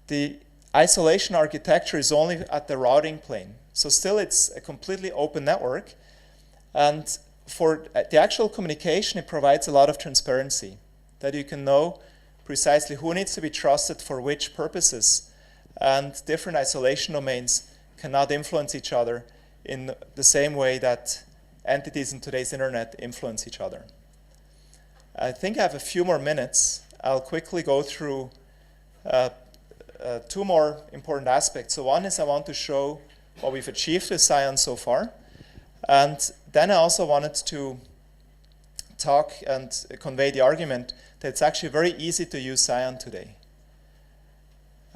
[SPEAKER 2] the isolation architecture is only at the routing plane. So still it's a completely open network. And for the actual communication, it provides a lot of transparency, that you can know precisely who needs to be trusted for which purposes. And different isolation domains cannot influence each other in the same way that entities in today's internet influence each other. I think I have a few more minutes. I'll quickly go through two more important aspects. So one is I want to show what we've achieved with Scion so far. And then I also wanted to talk and convey the argument that it's actually very easy to use Scion today.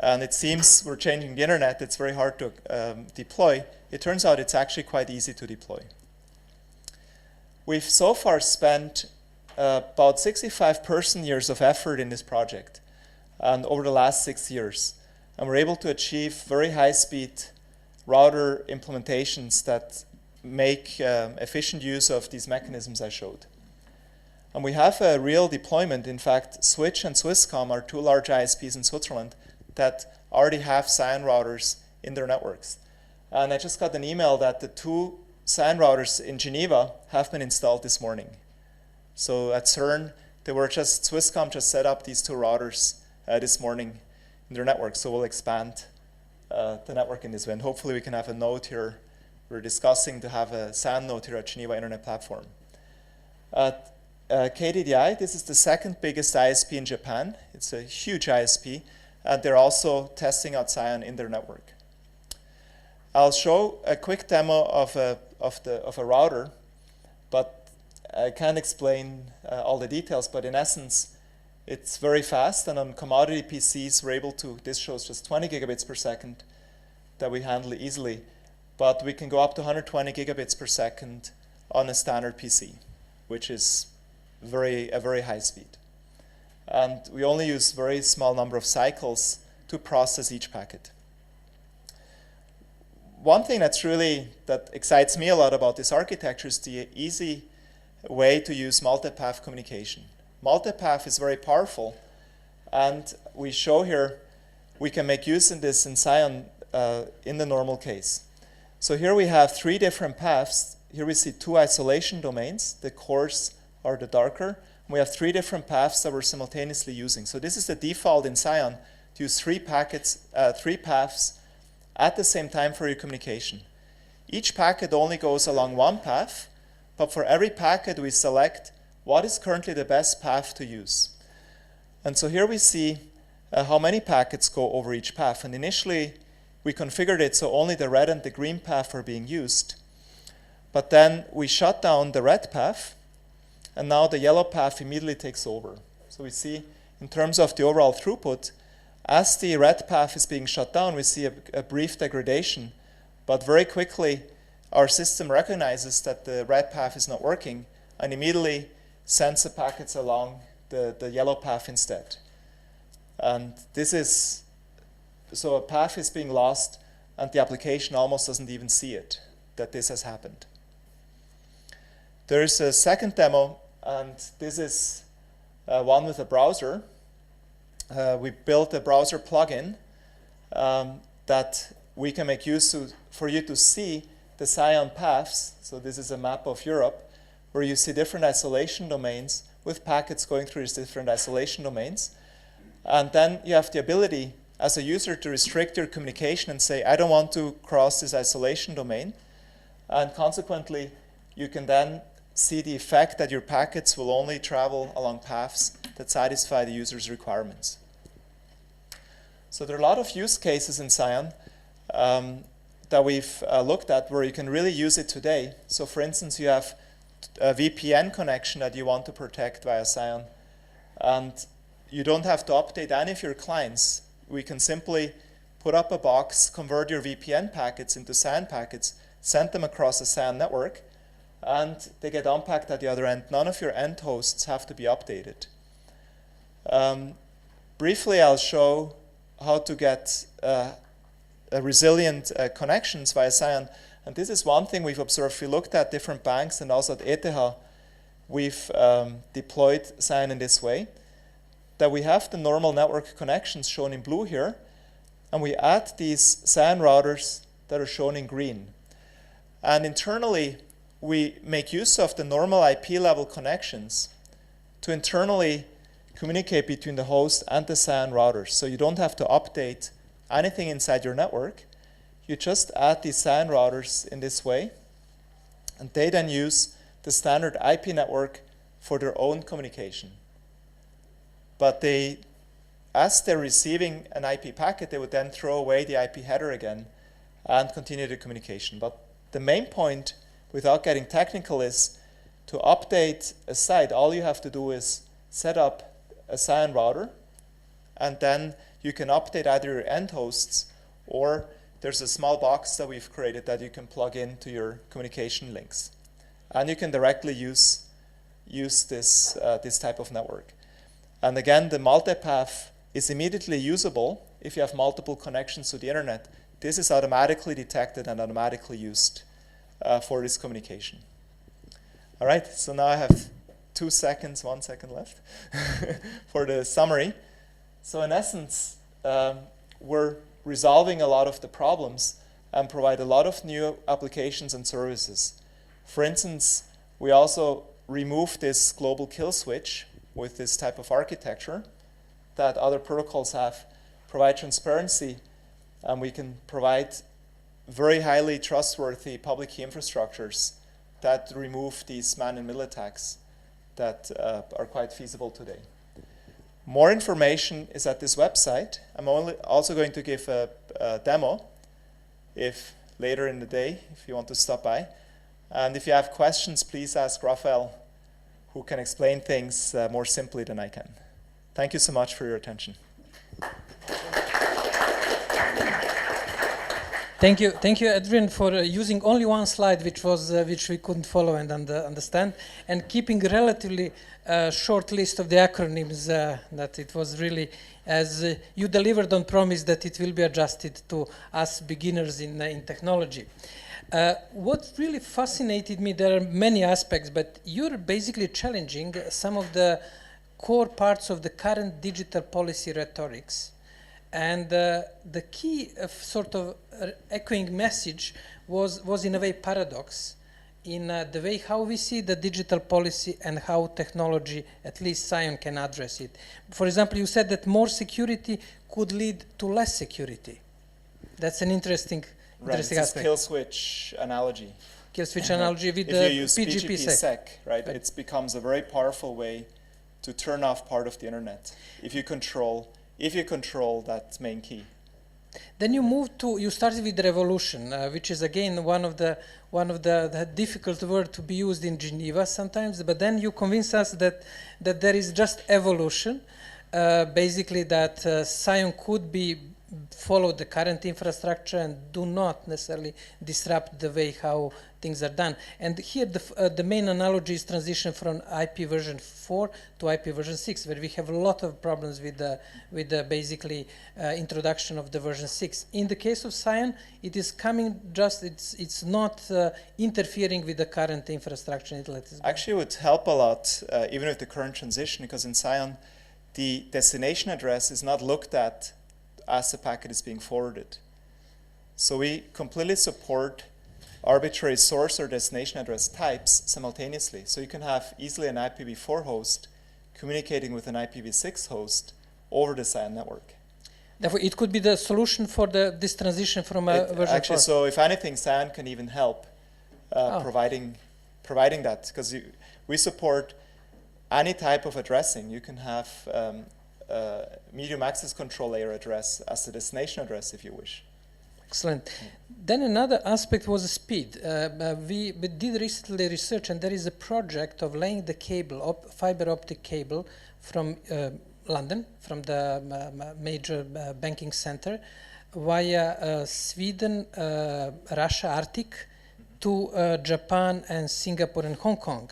[SPEAKER 2] And it seems we're changing the internet, it's very hard to deploy. It turns out it's actually quite easy to deploy. We've so far spent about 65 person-years of effort in this project and over the last 6 years. And we're able to achieve very high-speed router implementations that make efficient use of these mechanisms I showed. And we have a real deployment. In fact, Switch and Swisscom are two large ISPs in Switzerland that already have SAN routers in their networks. And I just got an email that the 2 SAN routers in Geneva have been installed this morning. So at CERN, Swisscom just set up these 2 routers this morning in their network. So we'll expand the network in this way. And hopefully we can have a node here. We're discussing to have a SAN node here at Geneva Internet Platform. KDDI, this is the 2nd biggest ISP in Japan. It's a huge ISP. And they're also testing out Scion in their network. I'll show a quick demo of a router, but I can't explain all the details, but in essence, it's very fast, and on commodity PCs, we're able to, this shows just 20 gigabits per second that we handle easily, but we can go up to 120 gigabits per second on a standard PC, which is a very high speed. And we only use very small number of cycles to process each packet. One thing that excites me a lot about this architecture is the easy way to use multipath communication. Multipath is very powerful, and we show here we can make use of this in Scion in the normal case. So here we have 3 different paths. Here we see 2 isolation domains. The coarse are the darker. And we have 3 different paths that we're simultaneously using. So this is the default in Scion, to use 3 paths at the same time for your communication. Each packet only goes along one path, but for every packet we select what is currently the best path to use. And so here we see how many packets go over each path. And initially we configured it so only the red and the green path are being used. But then we shut down the red path, and now the yellow path immediately takes over. So we see in terms of the overall throughput, as the red path is being shut down, we see a brief degradation, but very quickly our system recognizes that the red path is not working and immediately sends the packets along the yellow path instead. And this is, so a path is being lost and the application almost doesn't even see it, that this has happened. There is a second demo, and this is one with a browser. We built a browser plugin that we can make use of for you to see the Scion paths. So this is a map of Europe where you see different isolation domains with packets going through these different isolation domains. And then you have the ability as a user to restrict your communication and say, I don't want to cross this isolation domain. And consequently, you can then see the effect that your packets will only travel along paths that satisfy the user's requirements. So there are a lot of use cases in Scion that we've looked at where you can really use it today. So for instance, you have a VPN connection that you want to protect via Scion, and you don't have to update any of your clients. We can simply put up a box, convert your VPN packets into Scion packets, send them across the Scion network, and they get unpacked at the other end. None of your end hosts have to be updated. Briefly, I'll show how to get resilient connections via Scion. And this is one thing we've observed. We looked at different banks, and also at ETH, we've deployed Scion in this way, that we have the normal network connections shown in blue here, and we add these Scion routers that are shown in green. And internally, we make use of the normal IP level connections to internally communicate between the host and the Scion routers. So you don't have to update anything inside your network. You just add these Scion routers in this way, and they then use the standard IP network for their own communication. But as they're receiving an IP packet, they would then throw away the IP header again and continue the communication. But the main point, without getting technical, is to update a site, all you have to do is set up a Scion router, and then you can update either your end hosts, or there's a small box that we've created that you can plug into your communication links. And you can directly use this type of network. And again, the multipath is immediately usable if you have multiple connections to the internet. This is automatically detected and automatically used for this communication. All right, so now I have 1 second left for the summary. So in essence, we're resolving a lot of the problems and provide a lot of new applications and services. For instance, we also removed this global kill switch with this type of architecture that other protocols have, provide transparency, and we can provide very highly trustworthy public key infrastructures that remove these man-in-the-middle attacks that are quite feasible today. More information is at this website. I'm also going to give a demo, if later in the day if you want to stop by. And if you have questions, please ask Raphael, who can explain things more simply than I can. Thank you so much for your attention.
[SPEAKER 1] Thank you, Adrian, for using only one slide, which we couldn't follow and understand, and keeping a relatively short list of the acronyms. That it was really, as you delivered on promise, that it will be adjusted to us beginners in technology. What really fascinated me, there are many aspects, but you're basically challenging some of the core parts of the current digital policy rhetorics. And the key sort of echoing message was in a way paradox in the way how we see the digital policy and how technology, at least science, can address it. For example, you said that more security could lead to less security. That's an interesting
[SPEAKER 2] it's
[SPEAKER 1] aspect.
[SPEAKER 2] A kill switch analogy.
[SPEAKER 1] Kill switch analogy with
[SPEAKER 2] if
[SPEAKER 1] the
[SPEAKER 2] you use PGP-sec, right, it becomes a very powerful way to turn off part of the internet if you control that main key.
[SPEAKER 1] Then you started with revolution, which is again one of the difficult words to be used in Geneva sometimes. But then you convince us that there is just evolution, basically that science could follow the current infrastructure and do not necessarily disrupt the way how things are done. And here the main analogy is transition from IP version 4 to IP version 6, where we have a lot of problems with the basically introduction of the version 6. In the case of science, it is coming it's not interfering with the current infrastructure.
[SPEAKER 2] Actually, it would help a lot, even with the current transition, because in science, the destination address is not looked at as the packet is being forwarded. So we completely support arbitrary source or destination address types simultaneously. So you can have easily an IPv4 host communicating with an IPv6 host over the SAN network.
[SPEAKER 1] Therefore, it could be the solution for this transition from version 4.
[SPEAKER 2] So if anything, SAN can even help providing that, because we support any type of addressing. You can have medium access control layer address as the destination address if you wish.
[SPEAKER 1] Excellent. Then another aspect was speed. We did recently research, and there is a project of laying the cable, fiber optic cable from London, from the major banking center, via Sweden, Russia, Arctic, to Japan and Singapore and Hong Kong.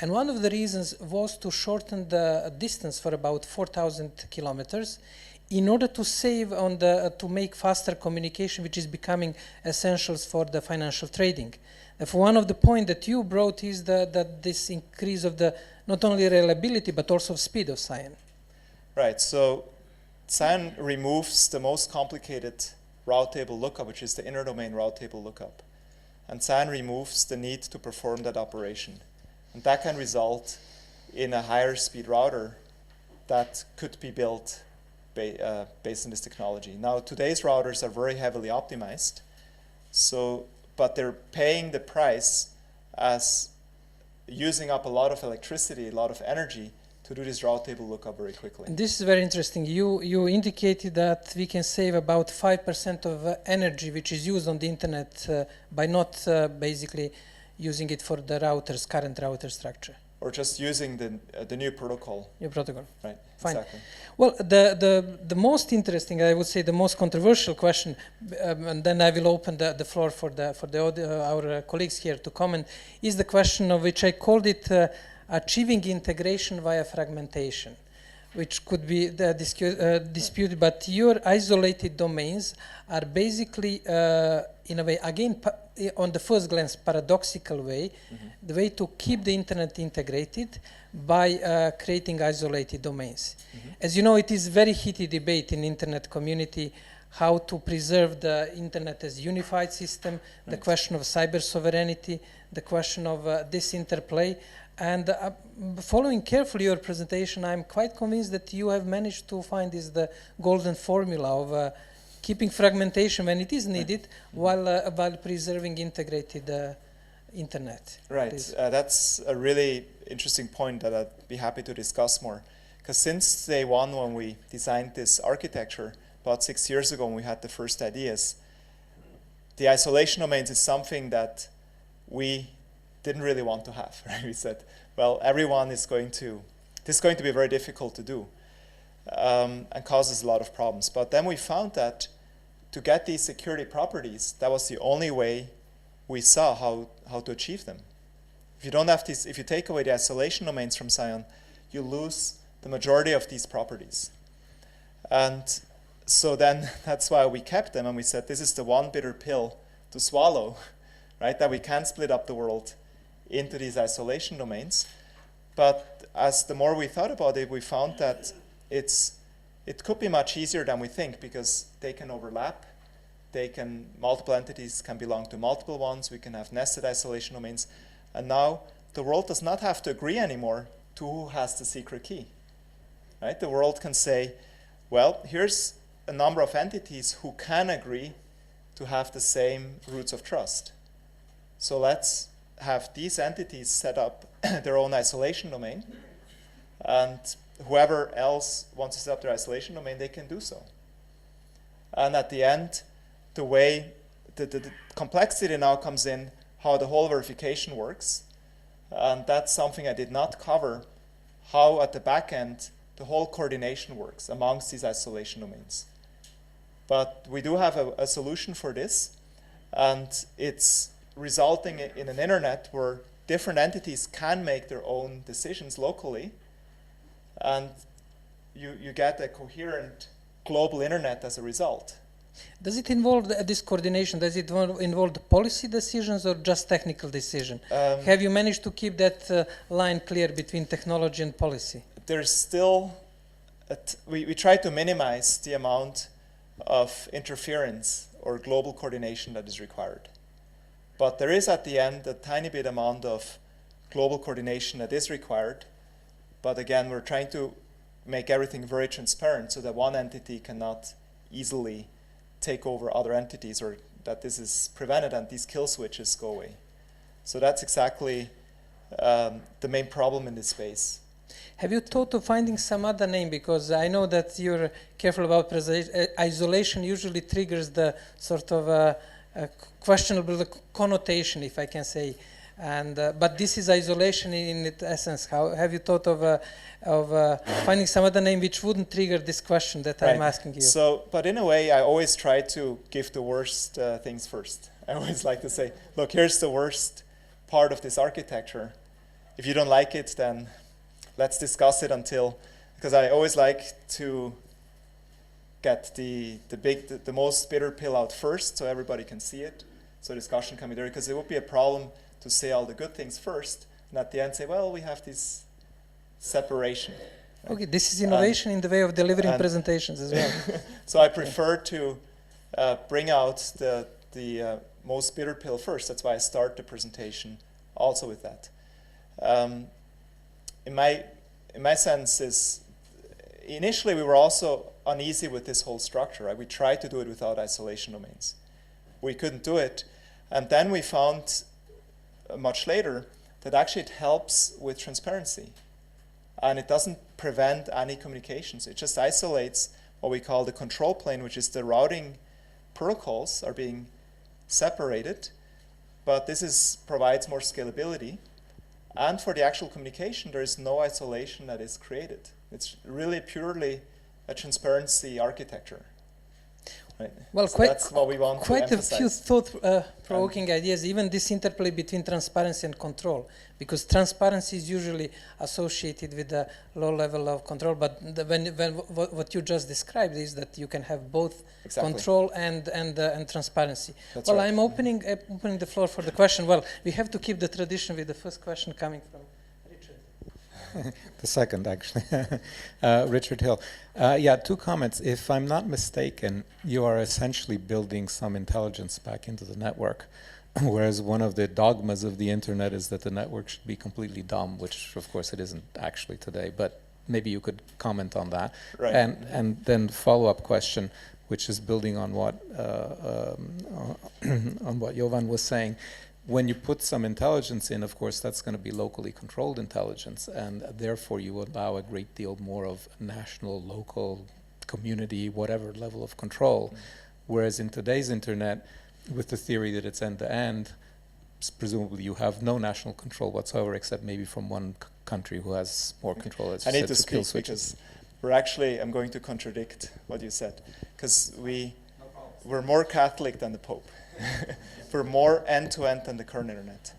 [SPEAKER 1] And one of the reasons was to shorten the distance for about 4,000 kilometers in order to save to make faster communication, which is becoming essentials for the financial trading. Therefore, one of the points that you brought is that this increase of the not only reliability but also speed of SIAN.
[SPEAKER 2] Right. So SIAN removes the most complicated route table lookup, which is the inner domain route table lookup. And SIAN removes the need to perform that operation. And that can result in a higher speed router that could be built based on this technology. Now, today's routers are very heavily optimized, but they're paying the price as using up a lot of electricity, a lot of energy to do this route table lookup very quickly.
[SPEAKER 1] And this is very interesting. You indicated that we can save about 5% of energy which is used on the internet by not basically using it for the current router structure.
[SPEAKER 2] Or just using the new protocol.
[SPEAKER 1] New protocol.
[SPEAKER 2] Right.
[SPEAKER 1] Fine.
[SPEAKER 2] Exactly.
[SPEAKER 1] Well, the most interesting, I would say, the most controversial question, and then I will open the floor for our colleagues here to comment, is the question of which I called it achieving integration via fragmentation, which could be disputed. But your isolated domains are basically, in a way, again, on the first glance, paradoxical way, the way to keep the internet integrated by creating isolated domains. As you know, it is very heated debate in the internet community how to preserve the internet as unified system, the question of cyber sovereignty, the question of this interplay. And following carefully your presentation, I'm quite convinced that you have managed to find the golden formula of keeping fragmentation when it is needed, while preserving integrated internet.
[SPEAKER 2] Right. That's a really interesting point that I'd be happy to discuss more. Because since day one, when we designed this architecture, about 6 years ago when we had the first ideas, the isolation domains is something that we didn't really want to have. Right? We said, well, everyone is going to, this is going to be very difficult to do and causes a lot of problems. But then we found that to get these security properties, that was the only way we saw how to achieve them. If you don't have these, if you take away the isolation domains from Zion, you lose the majority of these properties. And so then that's why we kept them, and we said this is the one bitter pill to swallow, right? That we can split up the world into these isolation domains. But as the more we thought about it, we found that it could be much easier than we think, because they can overlap. Multiple entities can belong to multiple ones. We can have nested isolation domains. And now the world does not have to agree anymore to who has the secret key. Right? The world can say, well, here's a number of entities who can agree to have the same roots of trust. So let's have these entities set up their own isolation domain, and whoever else wants to set up their isolation domain, they can do so. And at the end, the way the complexity now comes in, how the whole verification works, and that's something I did not cover, how at the back end the whole coordination works amongst these isolation domains. But we do have a solution for this, and it's resulting in an internet where different entities can make their own decisions locally, and you get a coherent global internet as a result.
[SPEAKER 1] Does it involve this coordination? Does it involve the policy decisions or just technical decision? Have you managed to keep that line clear between technology and policy?
[SPEAKER 2] There's still, we try to minimize the amount of interference or global coordination that is required. But there is at the end a tiny bit amount of global coordination that is required. But again, we're trying to make everything very transparent so that one entity cannot easily take over other entities, or that this is prevented and these kill switches go away. So that's exactly the main problem in this space.
[SPEAKER 1] Have you thought of finding some other name? Because I know that you're careful about isolation usually triggers the sort of questionable connotation, if I can say. And but this is isolation in its essence. How have you thought of finding some other name which wouldn't trigger this question that I'm asking you?
[SPEAKER 2] So, but in a way, I always try to give the worst things first. I always like to say, look, here's the worst part of this architecture. If you don't like it, then let's discuss it until, because I always like to get the most bitter pill out first, so everybody can see it, so discussion can be there. Because it would be a problem to say all the good things first, and at the end say, well, we have this separation. Right?
[SPEAKER 1] Okay, this is innovation in the way of delivering presentations as well.
[SPEAKER 2] So I prefer to bring out the most bitter pill first. That's why I start the presentation also with that. In my sense is, initially we were also uneasy with this whole structure. Right? We tried to do it without isolation domains. We couldn't do it, and then we found much later that actually it helps with transparency, and it doesn't prevent any communications. It just isolates what we call the control plane, which is the routing protocols are being separated, but this provides more scalability, and for the actual communication there is no isolation that is created. It's really purely a transparency architecture. Right. Well,
[SPEAKER 1] so that's what we want quite a few thought-provoking ideas, even this interplay between transparency and control, because transparency is usually associated with a low level of control, but what you just described is that you can have both control and transparency. That's well, right. I'm opening the floor for the question. Well, we have to keep the tradition with the first question coming from
[SPEAKER 3] the second, actually. Richard Hill. Yeah, two comments. If I'm not mistaken, you are essentially building some intelligence back into the network, whereas one of the dogmas of the internet is that the network should be completely dumb, which of course it isn't actually today, but maybe you could comment on that.
[SPEAKER 2] Right.
[SPEAKER 3] And then follow-up question, which is building on what Jovan was saying. When you put some intelligence in, of course, that's going to be locally controlled intelligence, and therefore you allow a great deal more of national, local, community, whatever level of control. Whereas in today's internet, with the theory that it's end-to-end, presumably you have no national control whatsoever, except maybe from one country who has more control.
[SPEAKER 2] I need to speak because we're actually, I'm going to contradict what you said, because we're more Catholic than the Pope. We're more end-to-end than the current internet.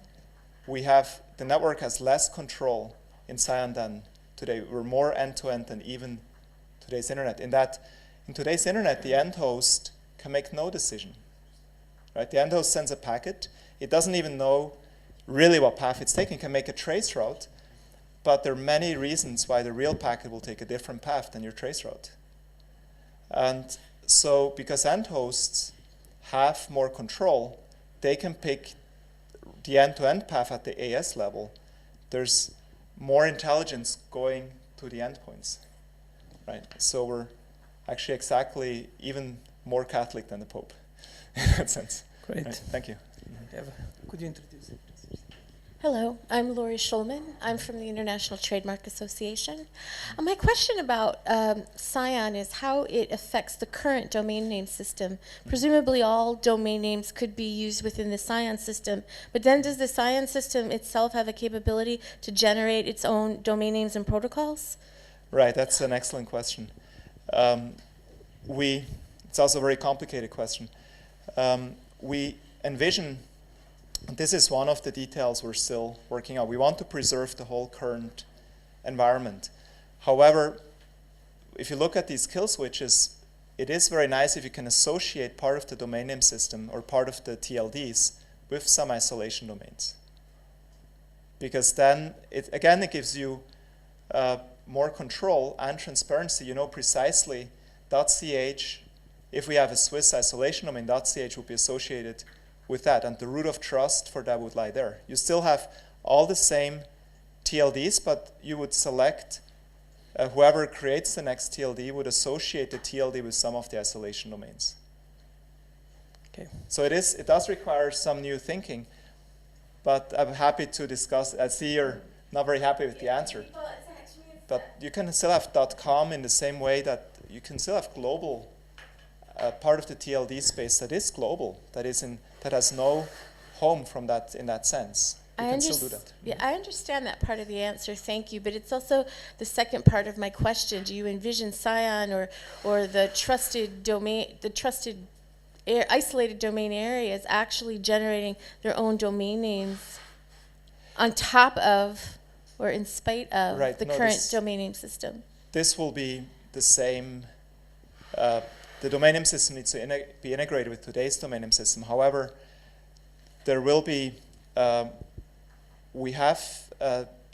[SPEAKER 2] The network has less control in Cyan than today. We're more end-to-end than even today's internet. In today's internet, the end host can make no decision. Right? The end host sends a packet. It doesn't even know really what path it's taking. It can make a trace route, but there are many reasons why the real packet will take a different path than your trace route. And so because end hosts have more control, they can pick the end-to-end path at the AS level. There's more intelligence going to the endpoints. Right? So we're actually exactly even more Catholic than the Pope in that sense.
[SPEAKER 1] Great.
[SPEAKER 2] Right. Thank you.
[SPEAKER 1] Could you introduce it?
[SPEAKER 4] Hello, I'm Lori Schulman. I'm from the International Trademark Association. My question about Cyan is how it affects the current domain name system. Presumably all domain names could be used within the Cyan system, but then does the Cyan system itself have a capability to generate its own domain names and protocols?
[SPEAKER 2] Right, that's an excellent question. It's also a very complicated question. We envision, this is one of the details we're still working on. We want to preserve the whole current environment. However, if you look at these kill switches, it is very nice if you can associate part of the domain name system or part of the TLDs with some isolation domains. Because then, it gives you more control and transparency. You know precisely .ch, if we have a Swiss isolation domain, .ch will be associated with that, and the root of trust for that would lie there. You still have all the same TLDs, but you would select whoever creates the next TLD would associate the TLD with some of the isolation domains.
[SPEAKER 1] Okay.
[SPEAKER 2] So it does require some new thinking, but I'm happy to discuss. I see you're not very happy with the answer. But you can still have .com in the same way that you can still have global part of the TLD space that is global, that has no home from that in that sense. You can still do that.
[SPEAKER 4] Yeah, I understand that part of the answer, thank you, but it's also the second part of my question. Do you envision Cyan or the isolated domain areas actually generating their own domain names on top of or in spite of the current domain name system? This
[SPEAKER 2] will be the same. The domain name system needs to be integrated with today's domain name system. However, there will be, we have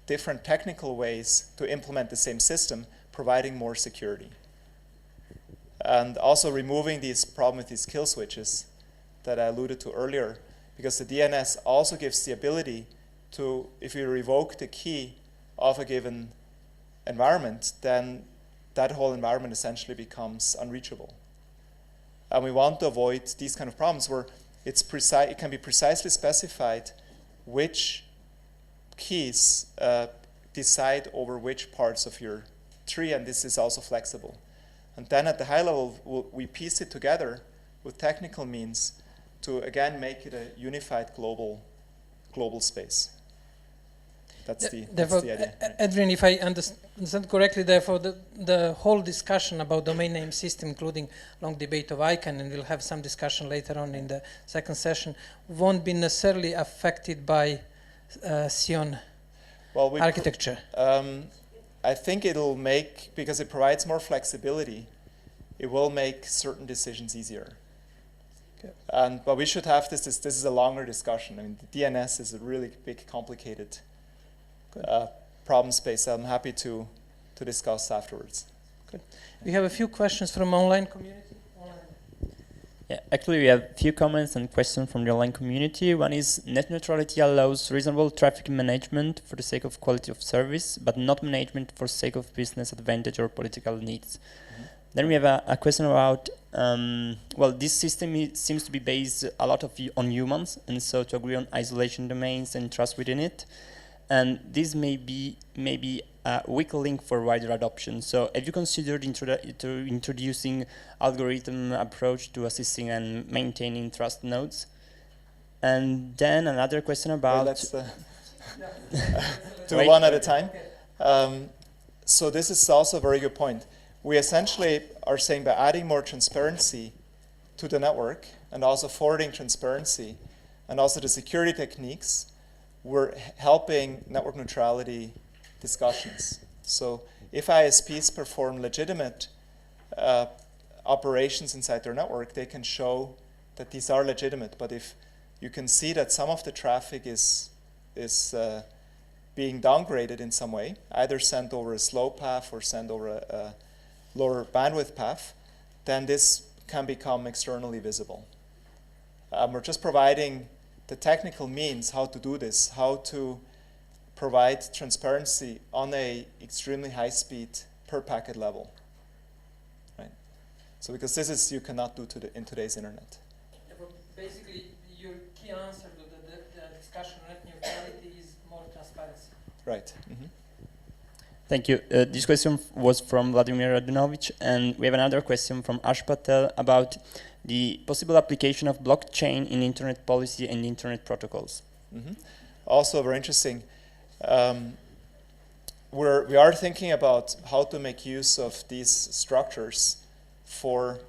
[SPEAKER 2] different technical ways to implement the same system, providing more security. And also removing this problem with these kill switches that I alluded to earlier, because the DNS also gives the ability to, if you revoke the key of a given environment, then that whole environment essentially becomes unreachable. And we want to avoid these kind of problems where it can be precisely specified which keys decide over which parts of your tree, and this is also flexible. And then at the high level, we piece it together with technical means to, again, make it a unified global space. That's the idea.
[SPEAKER 1] Adrian, if I understand correctly, therefore, the whole discussion about domain name system, including long debate of ICANN, and we'll have some discussion later on in the second session, won't be necessarily affected by Cyan architecture.
[SPEAKER 2] I think it'll make, because it provides more flexibility, it will make certain decisions easier. Okay. But we should have this is a longer discussion. I mean, the DNS is a really big, complicated problem space. I'm happy to discuss afterwards.
[SPEAKER 1] Good. We have a few questions from online community.
[SPEAKER 5] Yeah, actually we have a few comments and questions from the online community. One is net neutrality allows reasonable traffic management for the sake of quality of service, but not management for sake of business advantage or political needs. Mm-hmm. Then we have a question about, this system seems to be based a lot on humans, and so to agree on isolation domains and trust within it. And this may be a weak link for wider adoption. So have you considered introducing algorithm approach to assisting and maintaining trust nodes? And then another question about...
[SPEAKER 2] Let's do one at a time. So this is also a very good point. We essentially are saying by adding more transparency to the network and also forwarding transparency and also the security techniques, we're helping network neutrality discussions. So if ISPs perform legitimate operations inside their network, they can show that these are legitimate. But if you can see that some of the traffic is being downgraded in some way, either sent over a slow path or sent over a lower bandwidth path, then this can become externally visible. We're just providing the technical means how to do this, how to provide transparency on a extremely high speed per packet level, right? So because this is you cannot do in today's internet.
[SPEAKER 1] Yeah, but basically, your key answer to the discussion on net neutrality is more transparency.
[SPEAKER 2] Right. Mm-hmm.
[SPEAKER 5] Thank you. This question was from Vladimir Radunovic, and we have another question from Ash Patel about the possible application of blockchain in internet policy and internet protocols.
[SPEAKER 2] Mm-hmm. Also very interesting. We are thinking about how to make use of these structures for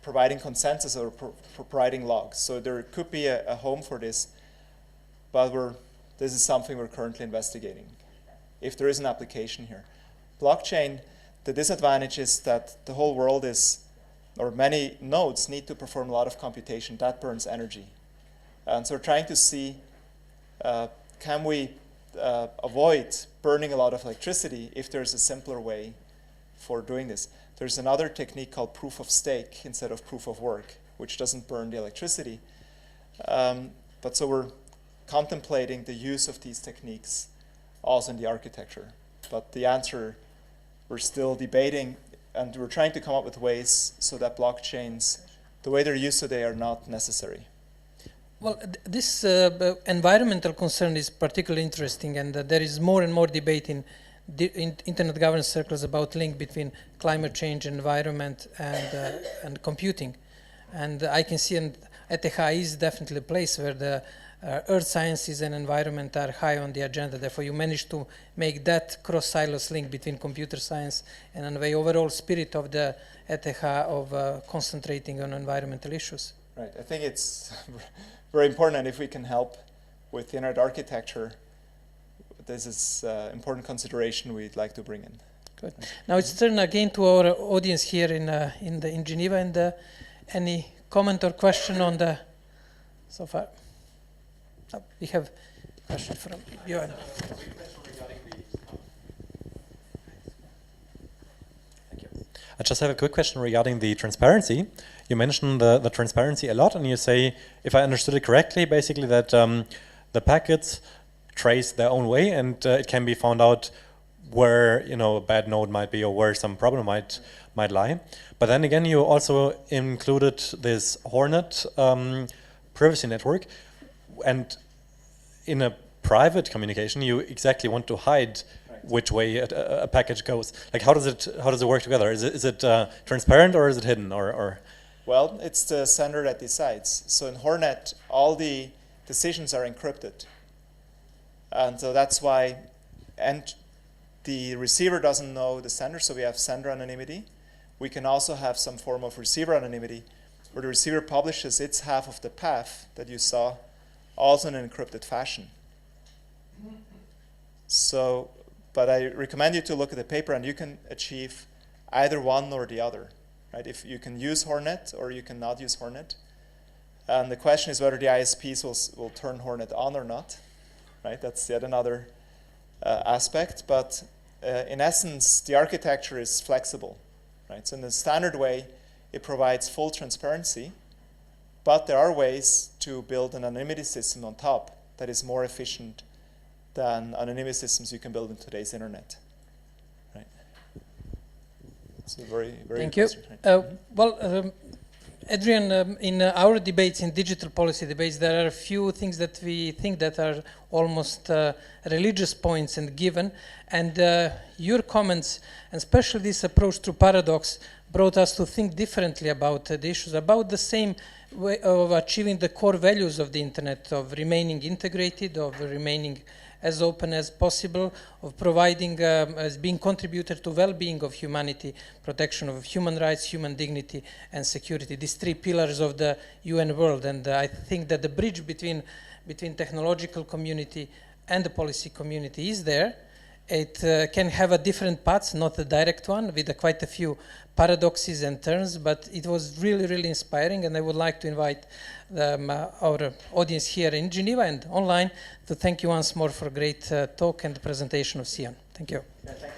[SPEAKER 2] providing consensus or for providing logs. So there could be a home for this, but this is something we're currently investigating, if there is an application here. Blockchain, the disadvantage is that the whole world or many nodes need to perform a lot of computation. That burns energy. And so we're trying to see, can we avoid burning a lot of electricity if there's a simpler way for doing this. There's another technique called proof of stake instead of proof of work, which doesn't burn the electricity. But so we're contemplating the use of these techniques also in the architecture. But the answer, we're still debating, and we're trying to come up with ways so that blockchains, the way they're used today, are not necessary.
[SPEAKER 1] Well, this environmental concern is particularly interesting, and there is more and more debate in internet governance circles about link between climate change, environment, and computing. And I can see ETH is definitely a place where the earth sciences and environment are high on the agenda. Therefore, you managed to make that cross-silos link between computer science and the overall spirit of the ETH of concentrating on environmental issues.
[SPEAKER 2] Right. I think it's very important, and if we can help with the internet architecture, this is important consideration we'd like to bring in.
[SPEAKER 1] Good. Now it's turn again to our audience here in Geneva. And any comment or question on the so far? Oh, we have a question from Johan.
[SPEAKER 6] I just have a quick question regarding the transparency. You mentioned the transparency a lot, and you say, if I understood it correctly, basically that the packets trace their own way, and it can be found out where a bad node might be or where some problem might lie. But then again, you also included this Hornet privacy network, and in a private communication, you exactly want to hide which way a package goes. Like, how does it work together? Is it transparent or is it hidden or?
[SPEAKER 2] Well, it's the sender that decides. So in Hornet, all the decisions are encrypted, and so that's why. And the receiver doesn't know the sender, so we have sender anonymity. We can also have some form of receiver anonymity, where the receiver publishes its half of the path that you saw, also in an encrypted fashion. So, but I recommend you to look at the paper, and you can achieve either one or the other, right? If you can use Hornet or you cannot use Hornet. And the question is whether the ISPs will turn Hornet on or not, right? That's yet another aspect. But in essence, the architecture is flexible, right? So in the standard way, it provides full transparency, but there are ways to build an anonymity system on top that is more efficient than anonymity systems you can build in today's internet, right? So very, very
[SPEAKER 1] Thank you.
[SPEAKER 2] right?
[SPEAKER 1] Well, Adrian, in our debates, in digital policy debates, there are a few things that we think that are almost religious points and given. And your comments, and especially this approach to paradox, brought us to think differently about the issues, about the same way of achieving the core values of the internet, of remaining integrated, of remaining as open as possible, of providing, as being contributor to well-being of humanity, protection of human rights, human dignity, and security. These three pillars of the UN world. And I think that the bridge between technological community and the policy community is there. It can have a different path, not a direct one, with quite a few paradoxes and turns, but it was really, really inspiring, and I would like to invite our audience here in Geneva and online to thank you once more for a great talk and presentation of SIAN. Thank you.
[SPEAKER 2] Yeah, thank you.